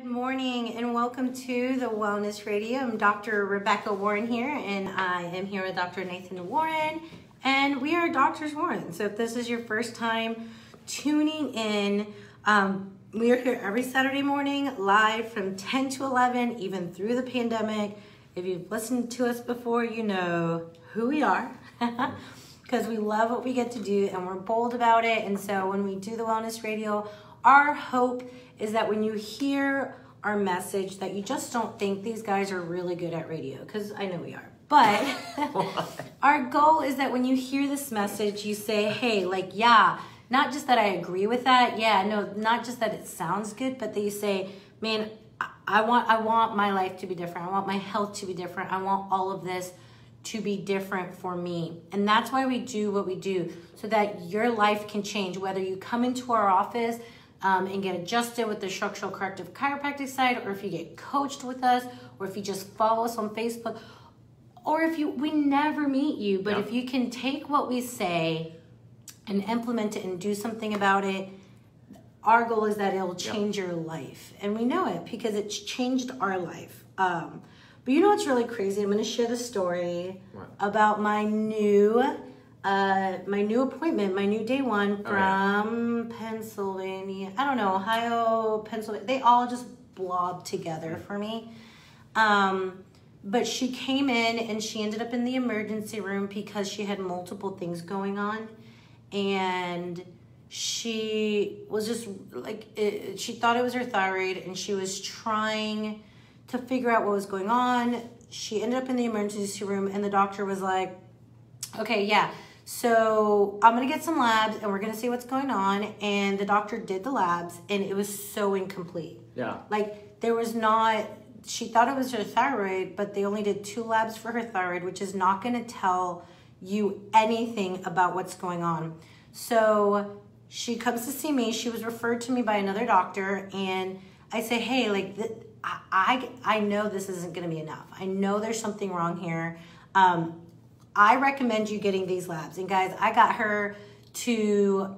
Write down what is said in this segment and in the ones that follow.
Good morning and welcome to the Wellness Radio. I'm Dr. Rebecca Warren here, and I am here with Dr. Nathan Warren, and we are Doctors Warren. So if this is your first time tuning in, we are here every Saturday morning live from 10 to 11, even through the pandemic. If you've listened to us before, you know who we are because we love what we get to do and we're bold about it. And so when we do the Wellness Radio, our hope is that when you hear our message that you just don't think these guys are really good at radio, because I know we are. But our goal is that when you hear this message, you say, hey, like, yeah, not just that I agree with that. Yeah, no, not just that it sounds good, but that you say, man, I want my life to be different. I want my health to be different. I want all of this to be different for me. And that's why we do what we do, so that your life can change, whether you come into our office and get adjusted with the structural corrective chiropractic side, or if you get coached with us, or if you just follow us on Facebook, or if we never meet you, but if you can take what we say and implement it and do something about it, our goal is that it'll change your life. And we know it because it's changed our life. But you know what's really crazy? I'm going to share the story about my new appointment, my new day one from Pennsylvania. I don't know, Ohio, Pennsylvania. They all just blobbed together for me. But she came in and she ended up in the emergency room because she had multiple things going on. And she was just like, she thought it was her thyroid and she was trying to figure out what was going on. She ended up in the emergency room and the doctor was like, okay, yeah. So I'm going to get some labs and we're going to see what's going on. And the doctor did the labs and it was so incomplete. Yeah. Like there was not, she thought it was her thyroid, but they only did 2 labs for her thyroid, which is not going to tell you anything about what's going on. So she comes to see me. She was referred to me by another doctor. And I say, hey, like I know this isn't going to be enough. I know there's something wrong here. I recommend you getting these labs. And guys, I got her to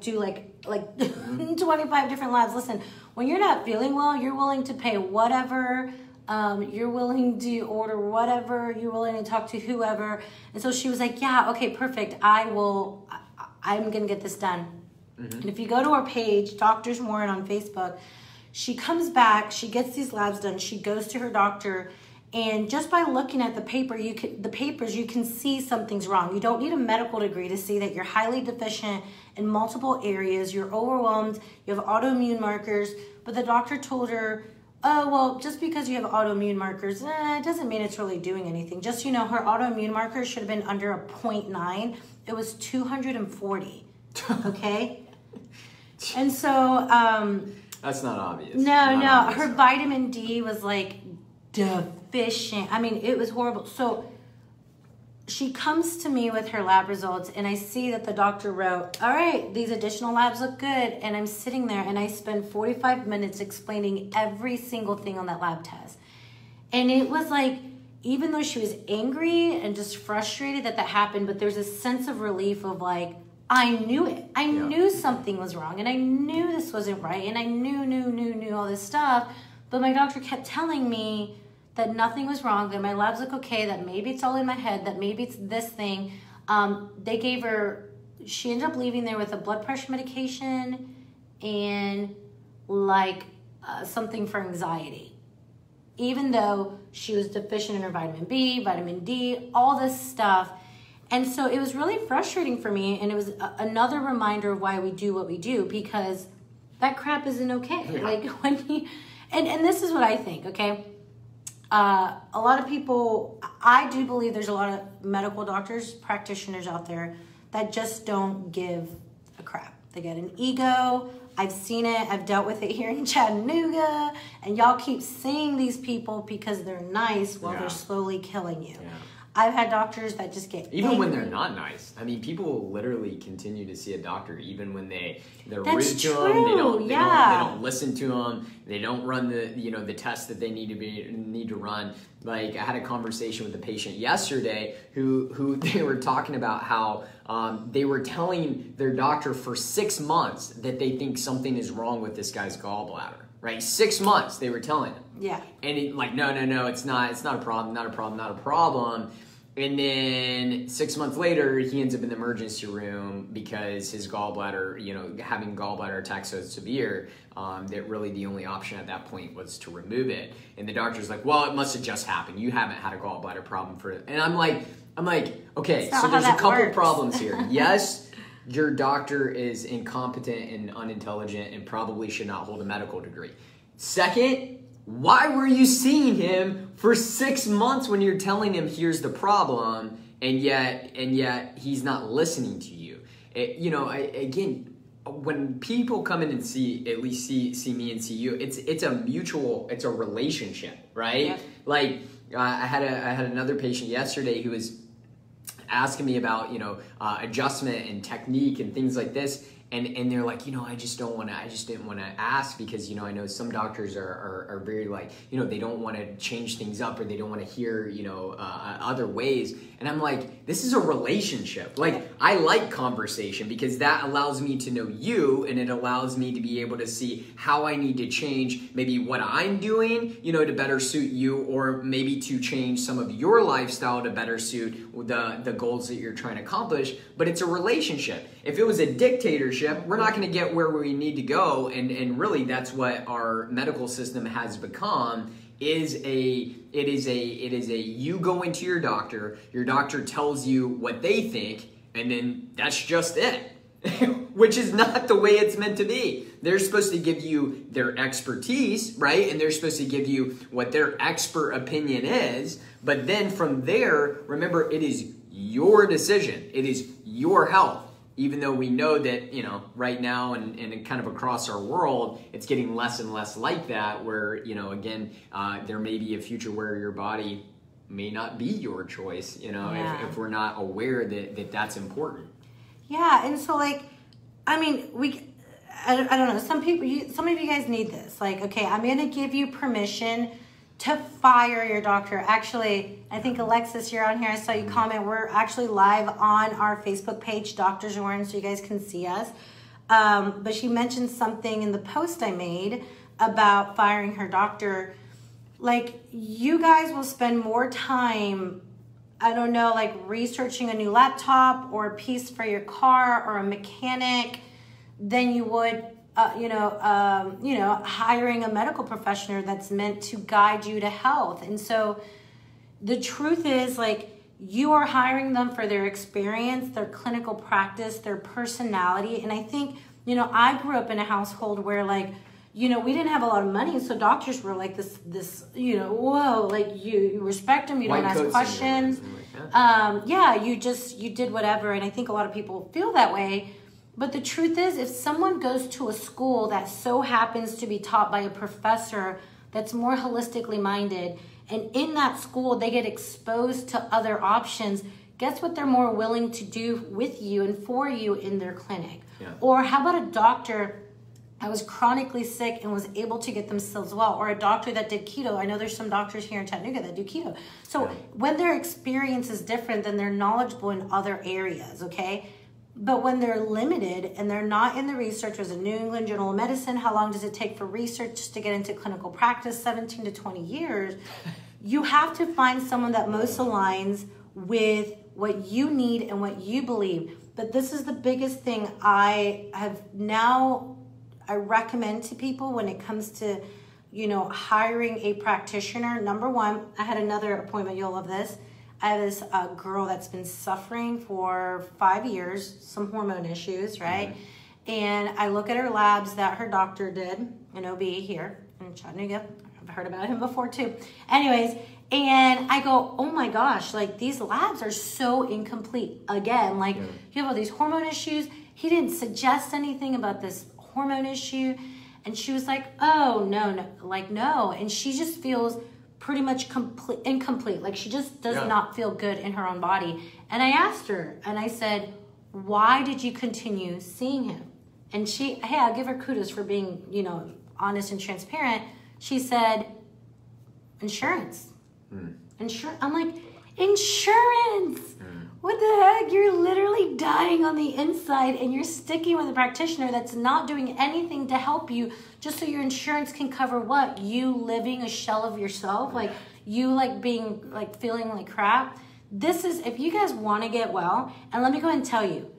do 25 different labs. Listen, when you're not feeling well, you're willing to pay whatever, you're willing to order whatever, you're willing to talk to whoever. And so she was like, yeah, okay, perfect. I'm going to get this done. And if you go to our page, Doctors Warren on Facebook, she comes back, she gets these labs done, she goes to her doctor, and just by looking at the papers, you can see something's wrong. You don't need a medical degree to see that you're highly deficient in multiple areas. You're overwhelmed. You have autoimmune markers. But the doctor told her, oh, well, just because you have autoimmune markers, it doesn't mean it's really doing anything. Just, you know, her autoimmune markers should have been under a 0.9. It was 240, okay? And so... that's not obvious. No. Her vitamin D was like deficient. I mean, it was horrible. So she comes to me with her lab results and I see that the doctor wrote, all right, these additional labs look good. And I'm sitting there and I spend 45 minutes explaining every single thing on that lab test. And it was like, even though she was angry and just frustrated that happened, but there's a sense of relief of like, I knew it. I knew something was wrong and I knew this wasn't right. And I knew all this stuff. But my doctor kept telling me that nothing was wrong, that my labs look okay, that maybe it's all in my head, that maybe it's this thing. They gave her, she ended up leaving there with a blood pressure medication and like something for anxiety. Even though she was deficient in her vitamin B, vitamin D, all this stuff. And so it was really frustrating for me. And it was another reminder of why we do what we do, because that crap isn't okay. Yeah. Like when you, and this is what I think, okay? A lot of people, I do believe there's a lot of medical doctors, practitioners out there that just don't give a crap. They get an ego. I've seen it. I've dealt with it here in Chattanooga. And y'all keep seeing these people because they're nice while they're slowly killing you. Yeah. I've had doctors that just get even angry. When they're not nice. I mean, people will literally continue to see a doctor even when they're rude to them. They don't listen to them. They don't run the tests that they need to run. Like I had a conversation with a patient yesterday who they were talking about how they were telling their doctor for 6 months that they think something is wrong with this guy's gallbladder. right? 6 months they were telling him. Yeah. And he like, no, it's not a problem. And then 6 months later, he ends up in the emergency room because his gallbladder, having gallbladder attack so severe, that really the only option at that point was to remove it. And the doctor's like, well, it must have just happened. You haven't had a gallbladder problem for it. And I'm like, okay, so there's a couple problems here. Yes, your doctor is incompetent and unintelligent and probably should not hold a medical degree. Second, why were you seeing him for 6 months when you're telling him here's the problem, and yet he's not listening to you? Again, when people come in and see me and see you, it's a relationship, right? Yeah. Like I had another patient yesterday who was asking me about adjustment and technique and things like this. And they're like, I just didn't want to ask because, I know some doctors are very like, they don't want to change things up or they don't want to hear, other ways. And I'm like, this is a relationship. Like, I like conversation because that allows me to know you and it allows me to be able to see how I need to change maybe what I'm doing, to better suit you, or maybe to change some of your lifestyle to better suit the goals that you're trying to accomplish. But it's a relationship. If it was a dictatorship, we're not going to get where we need to go, and really that's what our medical system has become. It is a you go into your doctor tells you what they think, and then that's just it. Which is not the way it's meant to be. They're supposed to give you their expertise, right? And they're supposed to give you what their expert opinion is, but then from there, remember, it is your decision. It is your health. Even though we know that, right now and kind of across our world, it's getting less and less like that, where, again, there may be a future where your body may not be your choice, if we're not aware that that's important. Yeah, and so, I don't know, some of you guys need this. Like, okay, I'm going to give you permission to fire your doctor. Actually, I think Alexis, you're on here. I saw you comment. We're actually live on our Facebook page, Doctors Warren, so you guys can see us. But she mentioned something in the post I made about firing her doctor. Like, you guys will spend more time, I don't know, like researching a new laptop or a piece for your car or a mechanic than you would hiring a medical professional that's meant to guide you to health. And so the truth is, like, you are hiring them for their experience, their clinical practice, their personality. And I think, I grew up in a household where, like, we didn't have a lot of money, so doctors were like this, whoa, like you respect them, you don't ask questions. You did whatever. And I think a lot of people feel that way. But the truth is, if someone goes to a school that so happens to be taught by a professor that's more holistically minded, and in that school they get exposed to other options, guess what they're more willing to do with you and for you in their clinic? Yeah. Or how about a doctor that was chronically sick and was able to get themselves well, or a doctor that did keto? I know there's some doctors here in Chattanooga that do keto. So when their experience is different, then they're knowledgeable in other areas, okay? But when they're limited and they're not in the research, there's a New England Journal of Medicine, how long does it take for research just to get into clinical practice? 17 to 20 years. You have to find someone that most aligns with what you need and what you believe. But this is the biggest thing I recommend to people when it comes to, hiring a practitioner. Number one, I had another appointment, you'll love this. I have this girl that's been suffering for 5 years, some hormone issues, right? Mm-hmm. And I look at her labs that her doctor did, an OB here in Chattanooga. I've heard about him before too. Anyways, and I go, oh my gosh, like these labs are so incomplete. Again, like you have all these hormone issues. He didn't suggest anything about this hormone issue. And she was like, oh, no. And she just feels pretty much incomplete. Like she just does not feel good in her own body. And I asked her, and I said, why did you continue seeing him? And I'll give her kudos for being, honest and transparent. She said, insurance. I'm like, insurance? What the heck? You're literally dying on the inside and you're sticking with a practitioner that's not doing anything to help you just so your insurance can cover what? You living a shell of yourself? Like you like being like feeling like crap? This is, if you guys want to get well, and let me go ahead and tell you,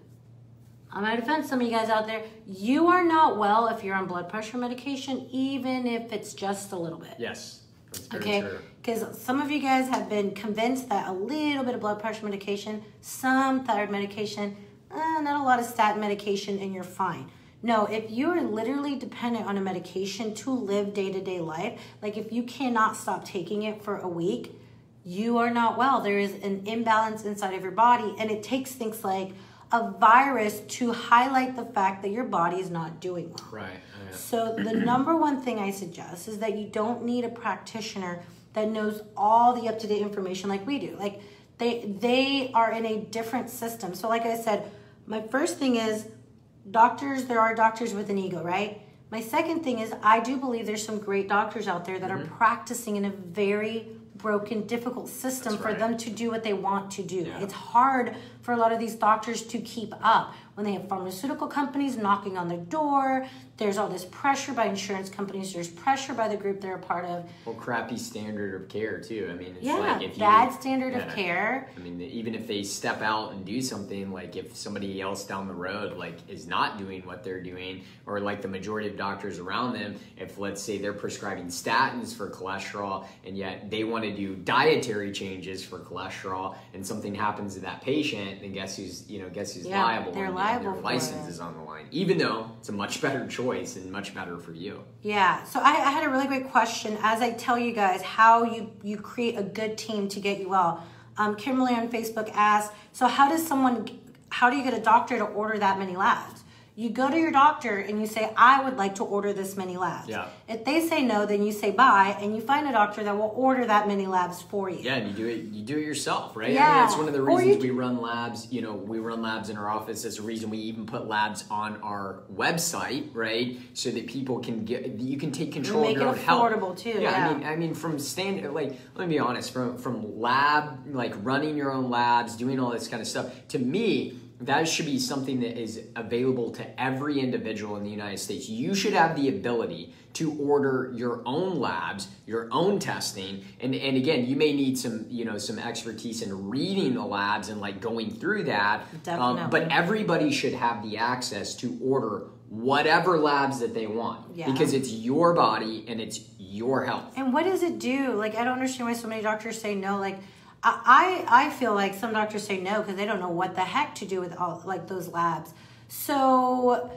I'm going to defend some of you guys out there, you are not well if you're on blood pressure medication, even if it's just a little bit. Yes, that's very true. Because some of you guys have been convinced that a little bit of blood pressure medication, some thyroid medication, not a lot of statin medication, and you're fine. No, if you're literally dependent on a medication to live day-to-day life, like if you cannot stop taking it for a week, you are not well. There is an imbalance inside of your body, and it takes things like a virus to highlight the fact that your body is not doing well. Right. So the number one thing I suggest is that you don't need a practitioner that knows all the up-to-date information like we do. Like they are in a different system. So like I said, my first thing is doctors, there are doctors with an ego, right? My second thing is I do believe there's some great doctors out there that are practicing in a very broken, difficult system for them to do what they want to do. It's hard for a lot of these doctors to keep up when they have pharmaceutical companies knocking on their door. There's all this pressure by insurance companies. There's pressure by the group they're a part of. Well, crappy standard of care too. I mean, it's like if bad standard of care. I mean, even if they step out and do something, like if somebody else down the road like is not doing what they're doing, or like the majority of doctors around them, if let's say they're prescribing statins for cholesterol and yet they want to do dietary changes for cholesterol, and something happens to that patient, then guess who's liable? They're liable. Their license is on the line, even though it's a much better choice and much better for you. Yeah. So I had a really great question as I tell you guys how you create a good team to get you well. Kimberly on Facebook asked, so how do you get a doctor to order that many labs? You go to your doctor and you say, I would like to order this many labs. Yeah. If they say no, then you say bye, and you find a doctor that will order that many labs for you. Yeah, and you do it yourself, right? Yeah. I mean, that's one of the reasons we run labs. You know, we run labs in our office. That's the reason we even put labs on our website, right? So that people can you can take control of your own health. Make it affordable too. Yeah, I mean, from standard, like, let me be honest, from lab, like running your own labs, doing all this kind of stuff, to me, that should be something that is available to every individual in the United States. You should have the ability to order your own labs, your own testing, and again, you may need some expertise in reading the labs and like going through that. Definitely. But everybody should have the access to order whatever labs that they want, because it's your body and it's your health. And what does it do? Like, I don't understand why so many doctors say no. Like, I feel like some doctors say no because they don't know what the heck to do with all like those labs. So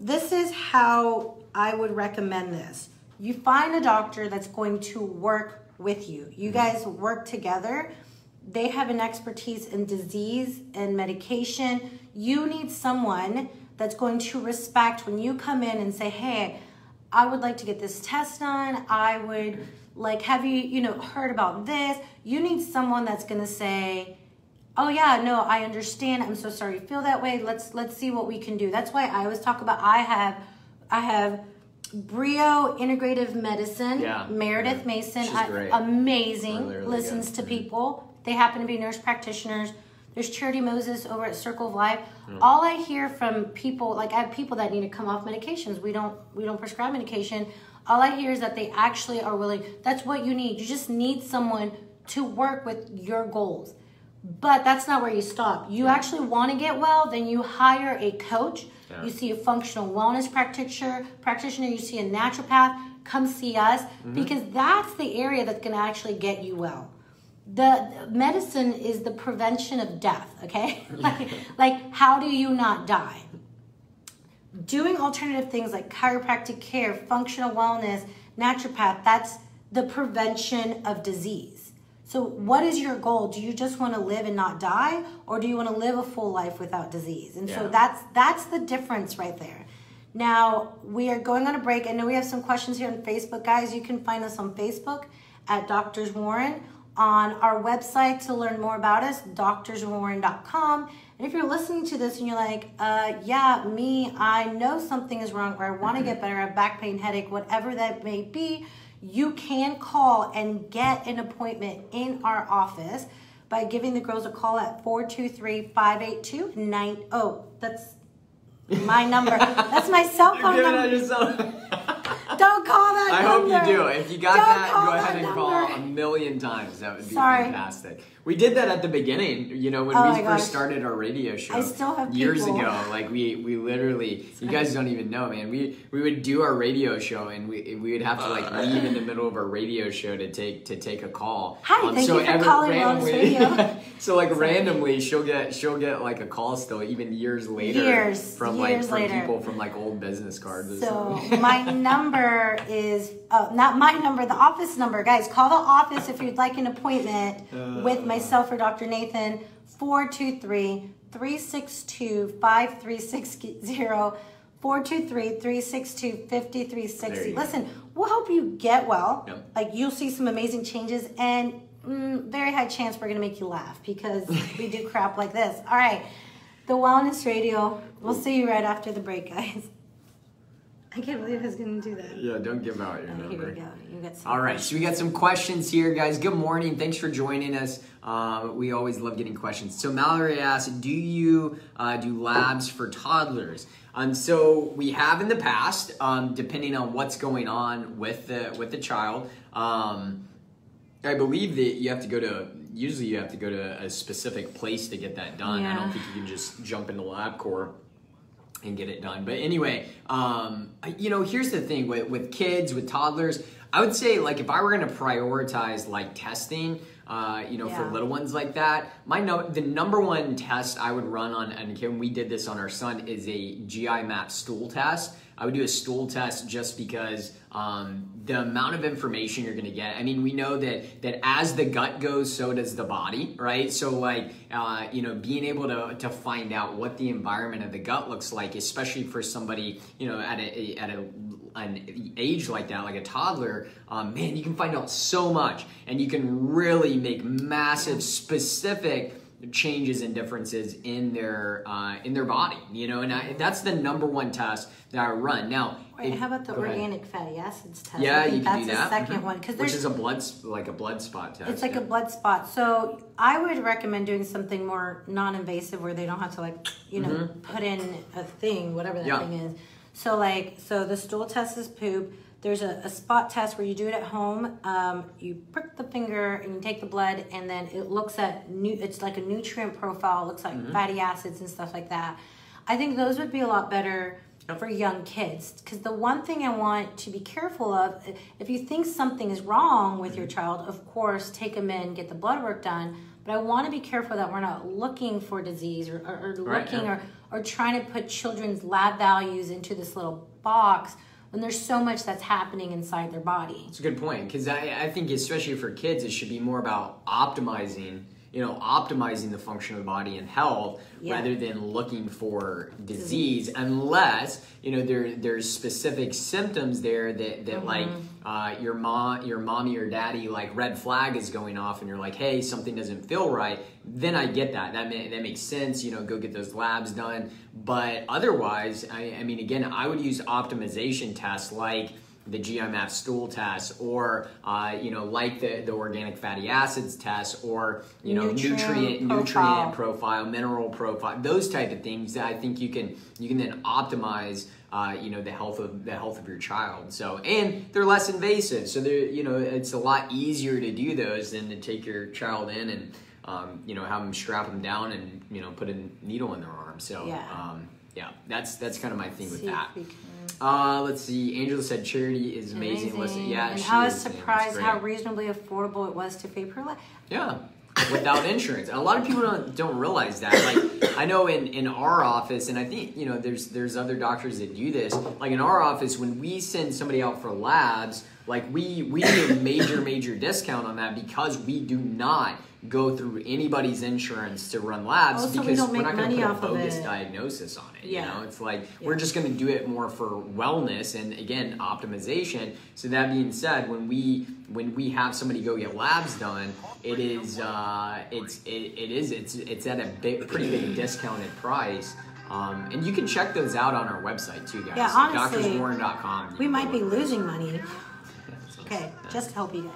this is how I would recommend this. You find a doctor that's going to work with you. You guys work together. They have an expertise in disease and medication. You need someone that's going to respect when you come in and say, hey, I would like to get this test done. I would like, have you heard about this? You need someone that's going to say, oh yeah, no, I understand. I'm so sorry you feel that way. Let's see what we can do. That's why I always talk about, I have Brio Integrative Medicine, Meredith Mason, She's great. Amazing, Really listens good. to people. They happen to be nurse practitioners. There's Charity Moses over at Circle of Life. All I hear from people, like I have people that need to come off medications. We don't prescribe medication. All I hear is that they actually are willing. That's what you need. You just need someone to work with your goals. But that's not where you stop. You actually want to get well, then you hire a coach. Yeah. You see a functional wellness practitioner. You see a naturopath. Come see us, because that's the area that's going to actually get you well. The medicine is the prevention of death, okay? like how do you not die? Doing alternative things like chiropractic care, functional wellness, naturopath, that's the prevention of disease. So what is your goal? Do you just want to live and not die, or do you want to live a full life without disease? And so that's the difference right there. Now, we are going on a break. I know we have some questions here on Facebook, guys. You can find us on Facebook at Doctors Warren, on our website to learn more about us, doctorswarren.com. And if you're listening to this and you're like, I know something is wrong, or I want to get better, I have back pain, headache, whatever that may be, you can call and get an appointment in our office. by giving the girls a call at 423-582-9. Oh, that's my number. That's my cell phone number. Don't call that I number. hope you do. If you got that, go ahead and call a million times. That would be fantastic. We did that at the beginning, you know, when we first started our radio show. I still have years ago. Like we literally, you guys don't even know, man. We would do our radio show, and we would have to like leave in the middle of our radio show to take a call. Hi, thank you for calling Wellness Radio. So like randomly, she'll get like a call still, even years later, from people from like old business cards. So my number is not my number, the office number, guys. Call the office if you'd like an appointment with myself or Dr. Nathan. 423-362-5360. 423-362-5360. Listen, we'll help you get well. Yep. Like, you'll see some amazing changes, and very high chance we're going to make you laugh because we do crap like this. All right. The Wellness Radio. We'll see you right after the break, guys. I can't believe I was going to do that. Yeah, don't give out your number. Here we go. You got some All right, so we got some questions here, guys. Good morning. Thanks for joining us. We always love getting questions. So Mallory asked, do you do labs for toddlers? So we have in the past, depending on what's going on with the child. I believe that you have to go to a specific place to get that done. Yeah. I don't think you can just jump into LabCorp and get it done. But anyway, you know, here's the thing with kids, with toddlers, I would say, like, if I were going to prioritize like testing, you know, for little ones like that, the number one test I would run on, and again, we did this on our son, is a GI map stool test. I would do a stool test just because the amount of information you're going to get. I mean, we know that as the gut goes, so does the body, right? So like, you know, being able to find out what the environment of the gut looks like, especially for somebody, you know, at an age like that, like a toddler, man, you can find out so much, and you can really make massive specific changes and differences in their body, you know, and that's the number one test that I run. Now, wait, how about the organic fatty acids test? Yeah, you can do that. That's the second one, which is a blood spot test. It's like a blood spot. So I would recommend doing something more non-invasive where they don't have to, like, you know, put in a thing, whatever that thing is. So the stool test is poop. There's a spot test where you do it at home. You prick the finger and you take the blood, and then it looks at it's like a nutrient profile. It looks like fatty acids and stuff like that. I think those would be a lot better for young kids, because the one thing I want to be careful of, if you think something is wrong with your child, of course, take them in, get the blood work done. But I want to be careful that we're not looking for disease or or trying to put children's lab values into this little box when there's so much that's happening inside their body. It's a good point, because I think especially for kids, it should be more about optimizing the function of the body and health rather than looking for disease, unless, you know, there's specific symptoms there that like your mommy or daddy, like, red flag is going off, and you're like, hey, something doesn't feel right. Then I get that makes sense, you know, go get those labs done. But otherwise, I mean, again, I would use optimization tests like the GI map stool test, or you know, like the organic fatty acids test, or, you know, nutrient profile, mineral profile, those type of things that I think you can then optimize you know, the health of your child. So, and they're less invasive, so they're, you know, it's a lot easier to do those than to take your child in and you know, have them strap them down and, you know, put a needle in their arm. So that's kind of my thing with that. Let's see. Angela said charity is amazing. Listen, and I was surprised how reasonably affordable it was to pay per lab. Yeah, without insurance. A lot of people don't realize that. Like, I know in our office, and I think, you know, there's other doctors that do this. Like, in our office, when we send somebody out for labs, like, we do a major discount on that, because we do not go through anybody's insurance to run labs, because we're not going to put a bogus diagnosis on it. You know, it's like, we're just going to do it more for wellness and, again, optimization. So that being said, when we have somebody go get labs done, it's at a pretty big discounted price. And you can check those out on our website too, guys. Yeah, honestly, DrsWarren.com. We might be losing money. Okay, just to help you guys.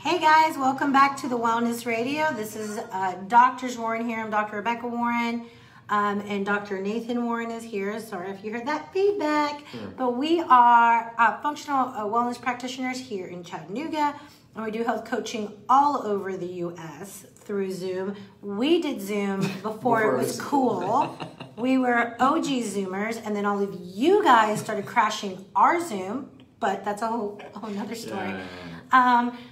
Hey guys, welcome back to the Wellness Radio. This is Doctors Warren here. I'm Dr. Rebecca Warren, and Dr. Nathan Warren is here. Sorry if you heard that feedback, but we are functional wellness practitioners here in Chattanooga, and we do health coaching all over the U.S. through Zoom. We did Zoom before it was cool. We were OG Zoomers, and then all of you guys started crashing our Zoom, but that's a whole nother story.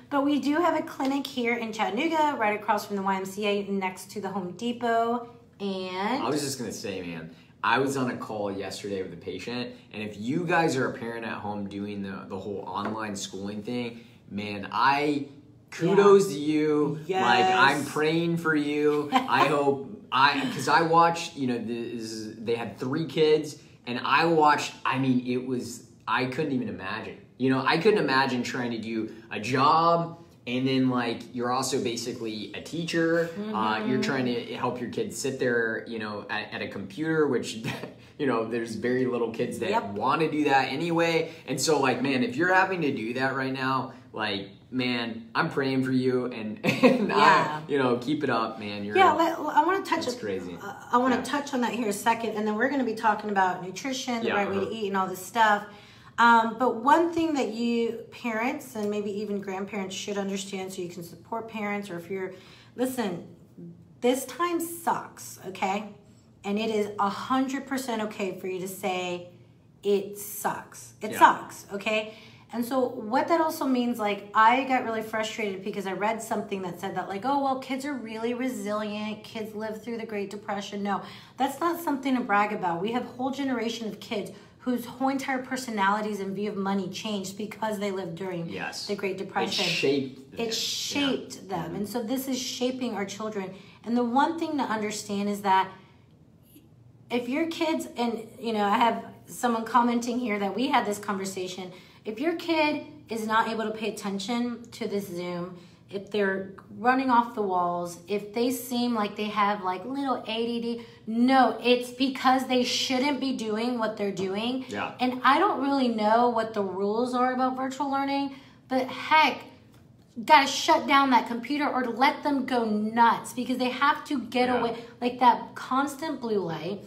But we do have a clinic here in Chattanooga, right across from the YMCA, next to the Home Depot. And I was just going to say, man, I was on a call yesterday with a patient, and if you guys are a parent at home doing the whole online schooling thing, man, kudos to you. Yes. Like, I'm praying for you. I hope, because I watched, they had 3 kids, and I watched, I couldn't even imagine. I couldn't imagine trying to do a job, and then you're also basically a teacher. You're trying to help your kids sit there, at a computer, which, there's very little kids that want to do that anyway. And so man, if you're having to do that right now, man, I'm praying for you, and keep it up, man. I want to touch. It's crazy. I want to touch on that here a second, and then we're going to be talking about nutrition, the right way to eat, and all this stuff. But one thing that you parents and maybe even grandparents should understand, so you can support parents, or listen, this time sucks, okay? And it is 100% okay for you to say it sucks. It sucks, okay? And so what that also means, I got really frustrated because I read something that said that kids are really resilient. Kids live through the Great Depression. No, that's not something to brag about. We have a whole generation of kids whose whole entire personalities and view of money changed because they lived during the Great Depression. It shaped them. And so this is shaping our children. And the one thing to understand is that if your kids, and I have someone commenting here that we had this conversation, if your kid is not able to pay attention to this Zoom, if they're running off the walls, if they seem like they have little ADD, no, it's because they shouldn't be doing what they're doing. Yeah. And I don't really know what the rules are about virtual learning, but heck, gotta shut down that computer or let them go nuts, because they have to get away. That constant blue light,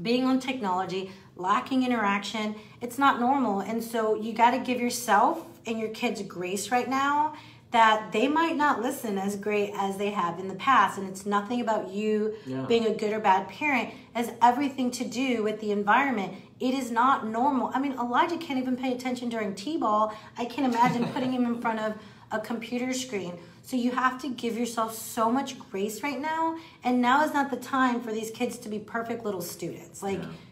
being on technology, lacking interaction, it's not normal. And so you gotta give yourself and your kids grace right now, that they might not listen as great as they have in the past. And it's nothing about you being a good or bad parent. It has everything to do with the environment. It is not normal. Elijah can't even pay attention during T-ball. I can't imagine putting him in front of a computer screen. So you have to give yourself so much grace right now. And now is not the time for these kids to be perfect little students.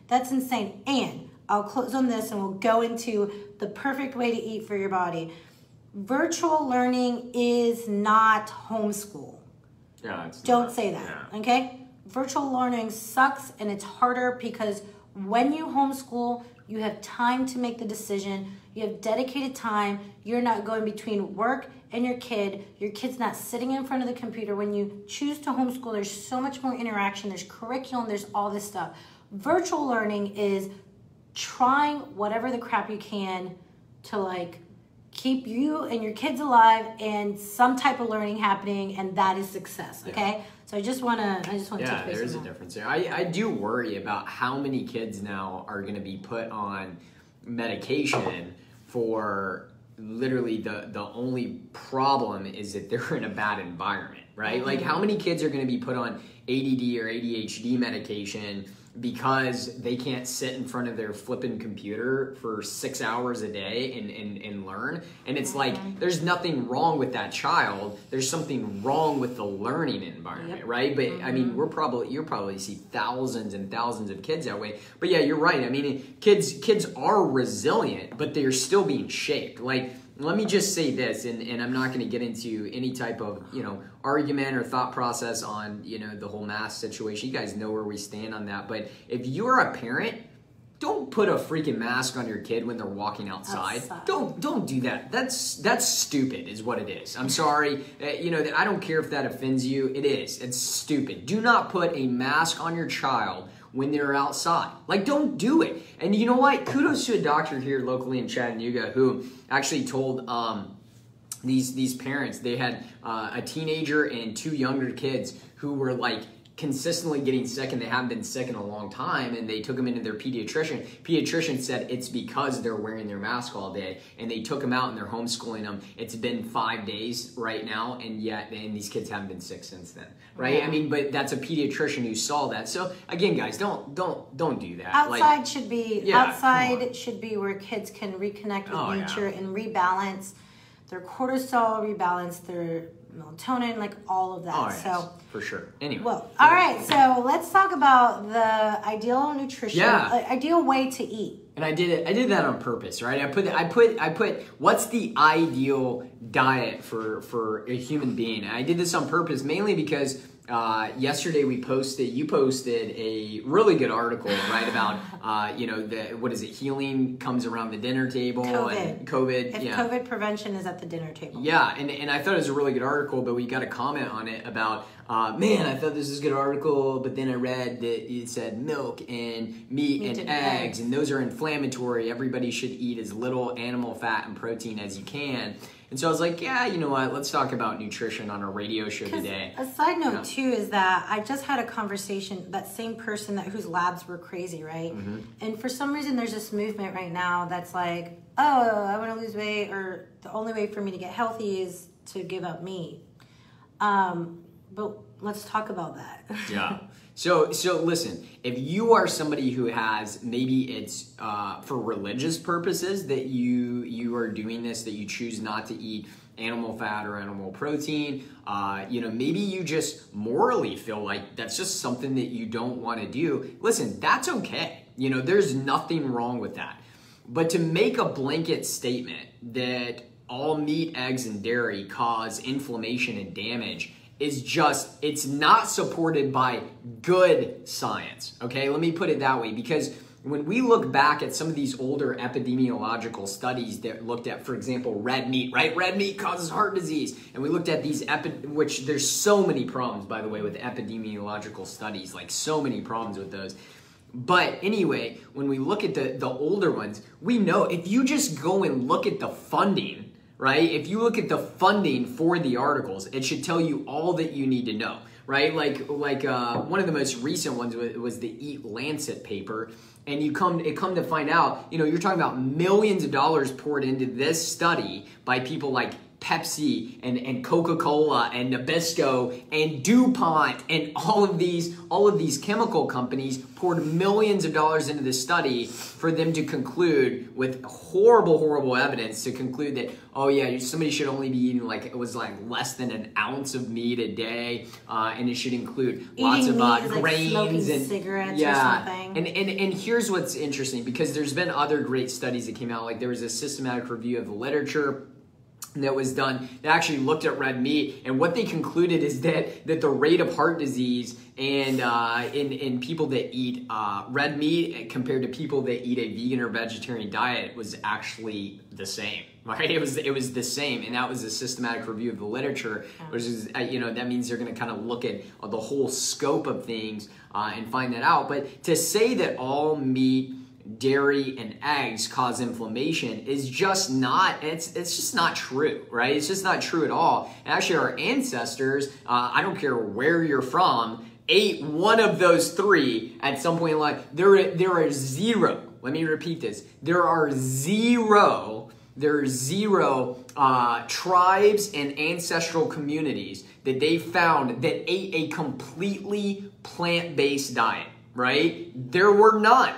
That's insane. And I'll close on this and we'll go into the perfect way to eat for your body. Virtual learning is not homeschool. Don't say that, okay? Virtual learning sucks, and it's harder because when you homeschool, you have time to make the decision. You have dedicated time. You're not going between work and your kid. Your kid's not sitting in front of the computer. When you choose to homeschool, there's so much more interaction. There's curriculum. There's all this stuff. Virtual learning is trying whatever the crap you can to keep you and your kids alive and some type of learning happening, and that is success. Okay, so I just want to touch base on that. There's a difference there. I do worry about how many kids now are going to be put on medication for literally the only problem is that they're in a bad environment, right? How many kids are going to be put on ADD or ADHD medication because they can't sit in front of their flipping computer for 6 hours a day and learn? And it's there's nothing wrong with that child. There's something wrong with the learning environment, right? But you'll probably see thousands and thousands of kids that way. But yeah, you're right. Kids are resilient, but they're still being shaped. Let me just say this, and I'm not going to get into any type of, argument or thought process on, the whole mask situation. You guys know where we stand on that. But if you're a parent, don't put a freaking mask on your kid when they're walking outside. Don't do that. That's stupid is what it is. I'm sorry. I don't care if that offends you. It is. It's stupid. Do not put a mask on your child when they're outside. Don't do it. And you know what? Kudos to a doctor here locally in Chattanooga who actually told these parents, they had a teenager and 2 younger kids who were like consistently getting sick, and they haven't been sick in a long time, and they took them into their pediatrician said it's because they're wearing their mask all day, and they took them out and they're homeschooling them. It's been 5 days right now, and these kids haven't been sick since then, right? Yeah. I mean, but that's a pediatrician who saw that. So again, guys, don't do that. Outside should be where kids can reconnect with nature and rebalance their cortisol, rebalance their melatonin, like all of that. Oh, yes, so for sure. Anyway. Well, all right. So let's talk about the ideal nutrition, ideal way to eat. And I did that on purpose, right? I put what's the ideal diet for a human being? And I did this on purpose mainly because yesterday you posted a really good article, right, about healing comes around the dinner table. COVID. COVID prevention is at the dinner table. Yeah, and I thought it was a really good article, but we got a comment on it about, man, I thought this was a good article, but then I read that it said milk and meat and eggs, and those are inflammatory. Everybody should eat as little animal fat and protein as you can. And so I was like, yeah, you know what? Let's talk about nutrition on a radio show today. A side note, too, is that I just had a conversation, that same person whose labs were crazy, right? Mm-hmm. And for some reason, there's this movement right now that's like, oh, I want to lose weight, or the only way for me to get healthy is to give up meat. But let's talk about that. Yeah. So listen, if you are somebody who has, maybe it's for religious purposes that you are doing this, that you choose not to eat animal fat or animal protein, maybe you just morally feel like that's just something that you don't want to do. Listen, that's okay. There's nothing wrong with that. But to make a blanket statement that all meat, eggs, and dairy cause inflammation and damage it's not supported by good science, okay? Let me put it that way, because when we look back at some of these older epidemiological studies that looked at, for example, red meat, right? Red meat causes heart disease. And we looked at these, which there's so many problems, by the way, with epidemiological studies, like so many problems with those. But anyway, when we look at the older ones, we know if you just go and look at the funding, right? If you look at the funding for the articles, it should tell you all that you need to know, right? Like one of the most recent ones was the Eat Lancet paper, and it come to find out, you're talking about millions of dollars poured into this study by people like Pepsi and Coca-Cola and Nabisco and DuPont and all of these chemical companies poured millions of dollars into this study for them to conclude, with horrible evidence, to conclude that, oh yeah, somebody should only be eating less than an ounce of meat a day, and it should include lots of grains and cigarettes or something. And here's what's interesting, because there's been other great studies that came out. Like there was a systematic review of the literature that was done that actually looked at red meat, and what they concluded is that the rate of heart disease and in people that eat red meat compared to people that eat a vegan or vegetarian diet was actually the same, right? It was the same, and that was a systematic review of the literature, which is that means they're going to kind of look at the whole scope of things and find that out. But to say that all meat, dairy, and eggs cause inflammation is just not, it's just not true, right? It's just not true at all. And actually our ancestors, I don't care where you're from, ate one of those three at some point in life. There are zero, let me repeat this, there are zero tribes and ancestral communities that they found that ate a completely plant-based diet. Right? There are none.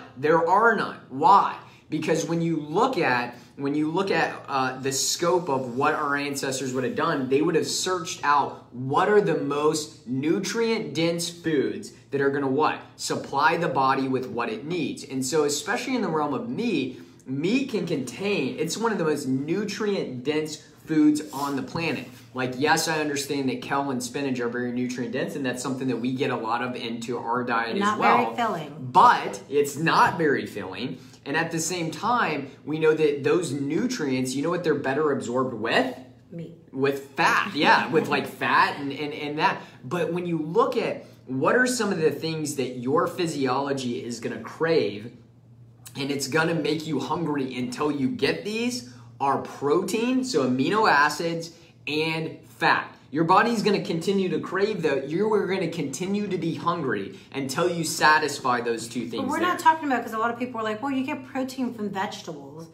Why? Because when you look at the scope of what our ancestors would have done, they would have searched out what are the most nutrient-dense foods that are going to supply the body with what it needs. And so, especially in the realm of meat can contain, it's one of the most nutrient-dense foods on the planet. Like, yes, I understand that kale and spinach are very nutrient dense, and that's something that we get a lot of into our diet as well. Not very filling. But it's not very filling. And at the same time, we know that those nutrients, you know what they're better absorbed with? Meat. With fat. Yeah, with like fat and that. But when you look at what are some of the things that your physiology is going to crave, and it's going to make you hungry until you get these, are protein, so amino acids, and fat. Your body's going to continue to crave that. You're going to continue to be hungry until you satisfy those two things. But we're not talking about, because a lot of people are like, well, you get protein from vegetables.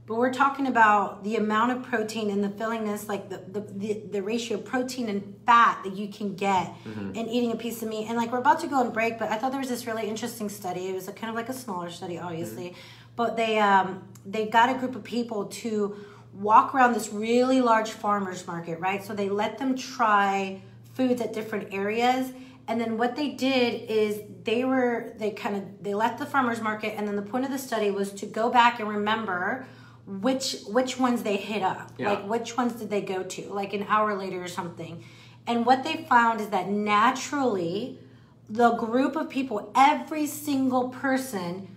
But we're talking about the amount of protein and the fillingness, like the ratio of protein and fat that you can get in eating a piece of meat. And like, we're about to go on break, but I thought there was this really interesting study. It was kind of like a smaller study, obviously. But they got a group of people to walk around this really large farmer's market, right? So they let them try foods at different areas. And then what they did is they left the farmer's market, and then the point of the study was to go back and remember which ones they hit up. Yeah. Like, which ones did they go to, like an hour later or something. And what they found is that naturally, the group of people, every single person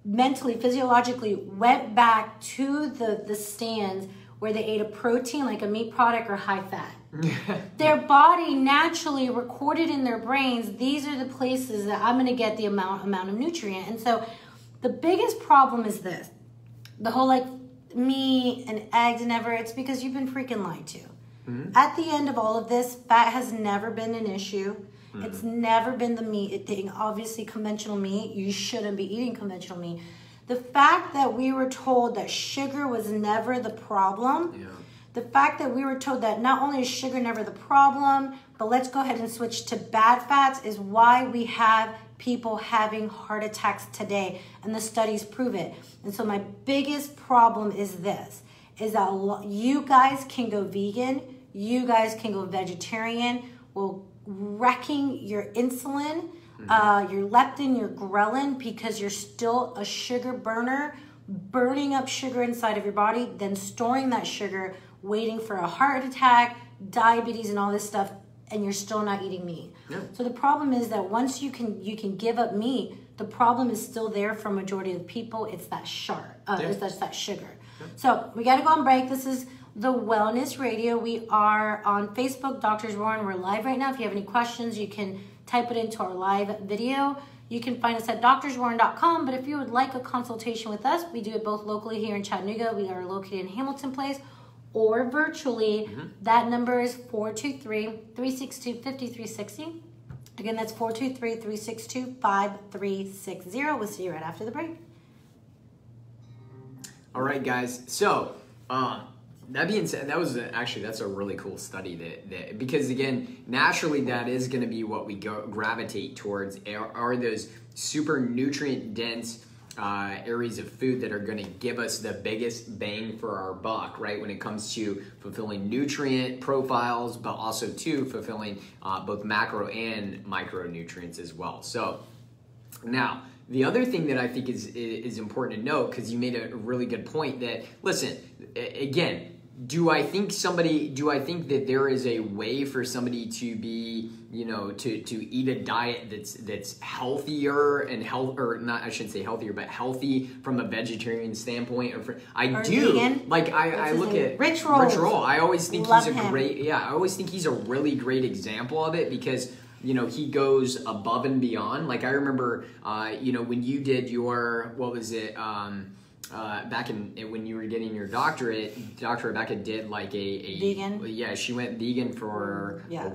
mentally, physiologically went back to the stands where they ate a protein, like a meat product or high fat. Their body naturally recorded in their brains, these are the places that I'm going to get the amount of nutrient. And so the biggest problem is this. The whole like meat and eggs and it's because you've been freaking lied to. At the end of all of this, fat has never been an issue. It's never been the meat thing. Obviously, conventional meat, you shouldn't be eating conventional meat. The fact that we were told that sugar was never the problem, the fact that we were told that not only is sugar never the problem, but let's go ahead and switch to bad fats, is why we have people having heart attacks today, and the studies prove it. And so my biggest problem is this, is that you guys can go vegan, you guys can go vegetarian, well, wrecking your insulin, your leptin, your ghrelin, because you're still a sugar burner, burning up sugar inside of your body, then storing that sugar, waiting for a heart attack, diabetes, and all this stuff, and you're still not eating meat. So the problem is that once you can give up meat, the problem is still there for a majority of people. It's that it's that sugar. So we got to go on break. This is the Wellness Radio. We are on Facebook, Doctors Warren. We're live right now. If you have any questions, you can type it into our live video. You can find us at doctorswarren.com. But if you would like a consultation with us, we do it both locally here in Chattanooga. We are located in Hamilton Place, or virtually. That number is 423-362-5360. Again, that's 423-362-5360. We'll see you right after the break. All right, guys. So, that being said, that's a really cool study that because again, naturally that is going to be what we gravitate towards are those super nutrient dense areas of food that are going to give us the biggest bang for our buck, right? When it comes to fulfilling nutrient profiles, but also to fulfilling both macro and micronutrients as well. So now, the other thing that I think is important to note, because you made a really good point that, listen, again, do I think that there is a way for somebody to be, to eat a diet that's healthier and I shouldn't say healthier, but healthy from a vegetarian standpoint? Or vegan. Like I look at Rich Roll. I always think I always think he's a really great example of it, because he goes above and beyond. Like I remember, when you did your, what was it, back when you were getting your doctorate, Dr. Rebecca did like a vegan. Yeah, she went vegan for a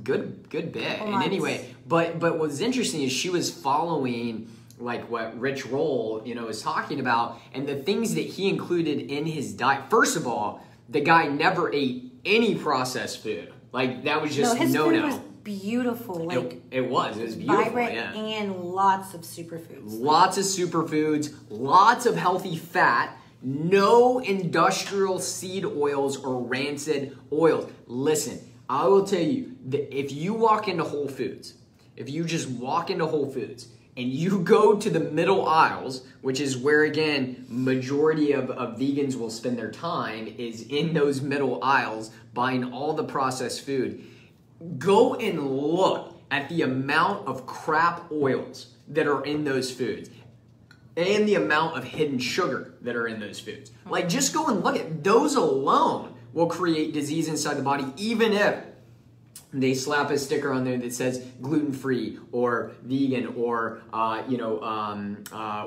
good bit. And anyway, but what's interesting is she was following like what Rich Roll, is talking about, and the things that he included in his diet. First of all, the guy never ate any processed food. Like that was just no. Beautiful, like it was beautiful, vibrant, and lots of superfoods. Lots of superfoods, lots of healthy fat, no industrial seed oils or rancid oils. Listen, I will tell you that if you walk into Whole Foods, if you just walk into Whole Foods and you go to the middle aisles, which is where again majority of vegans will spend their time, is in those middle aisles buying all the processed food. Go and look at the amount of crap oils that are in those foods and the amount of hidden sugar that are in those foods. Like, just go and look at those alone will create disease inside the body, even if they slap a sticker on there that says gluten-free or vegan or,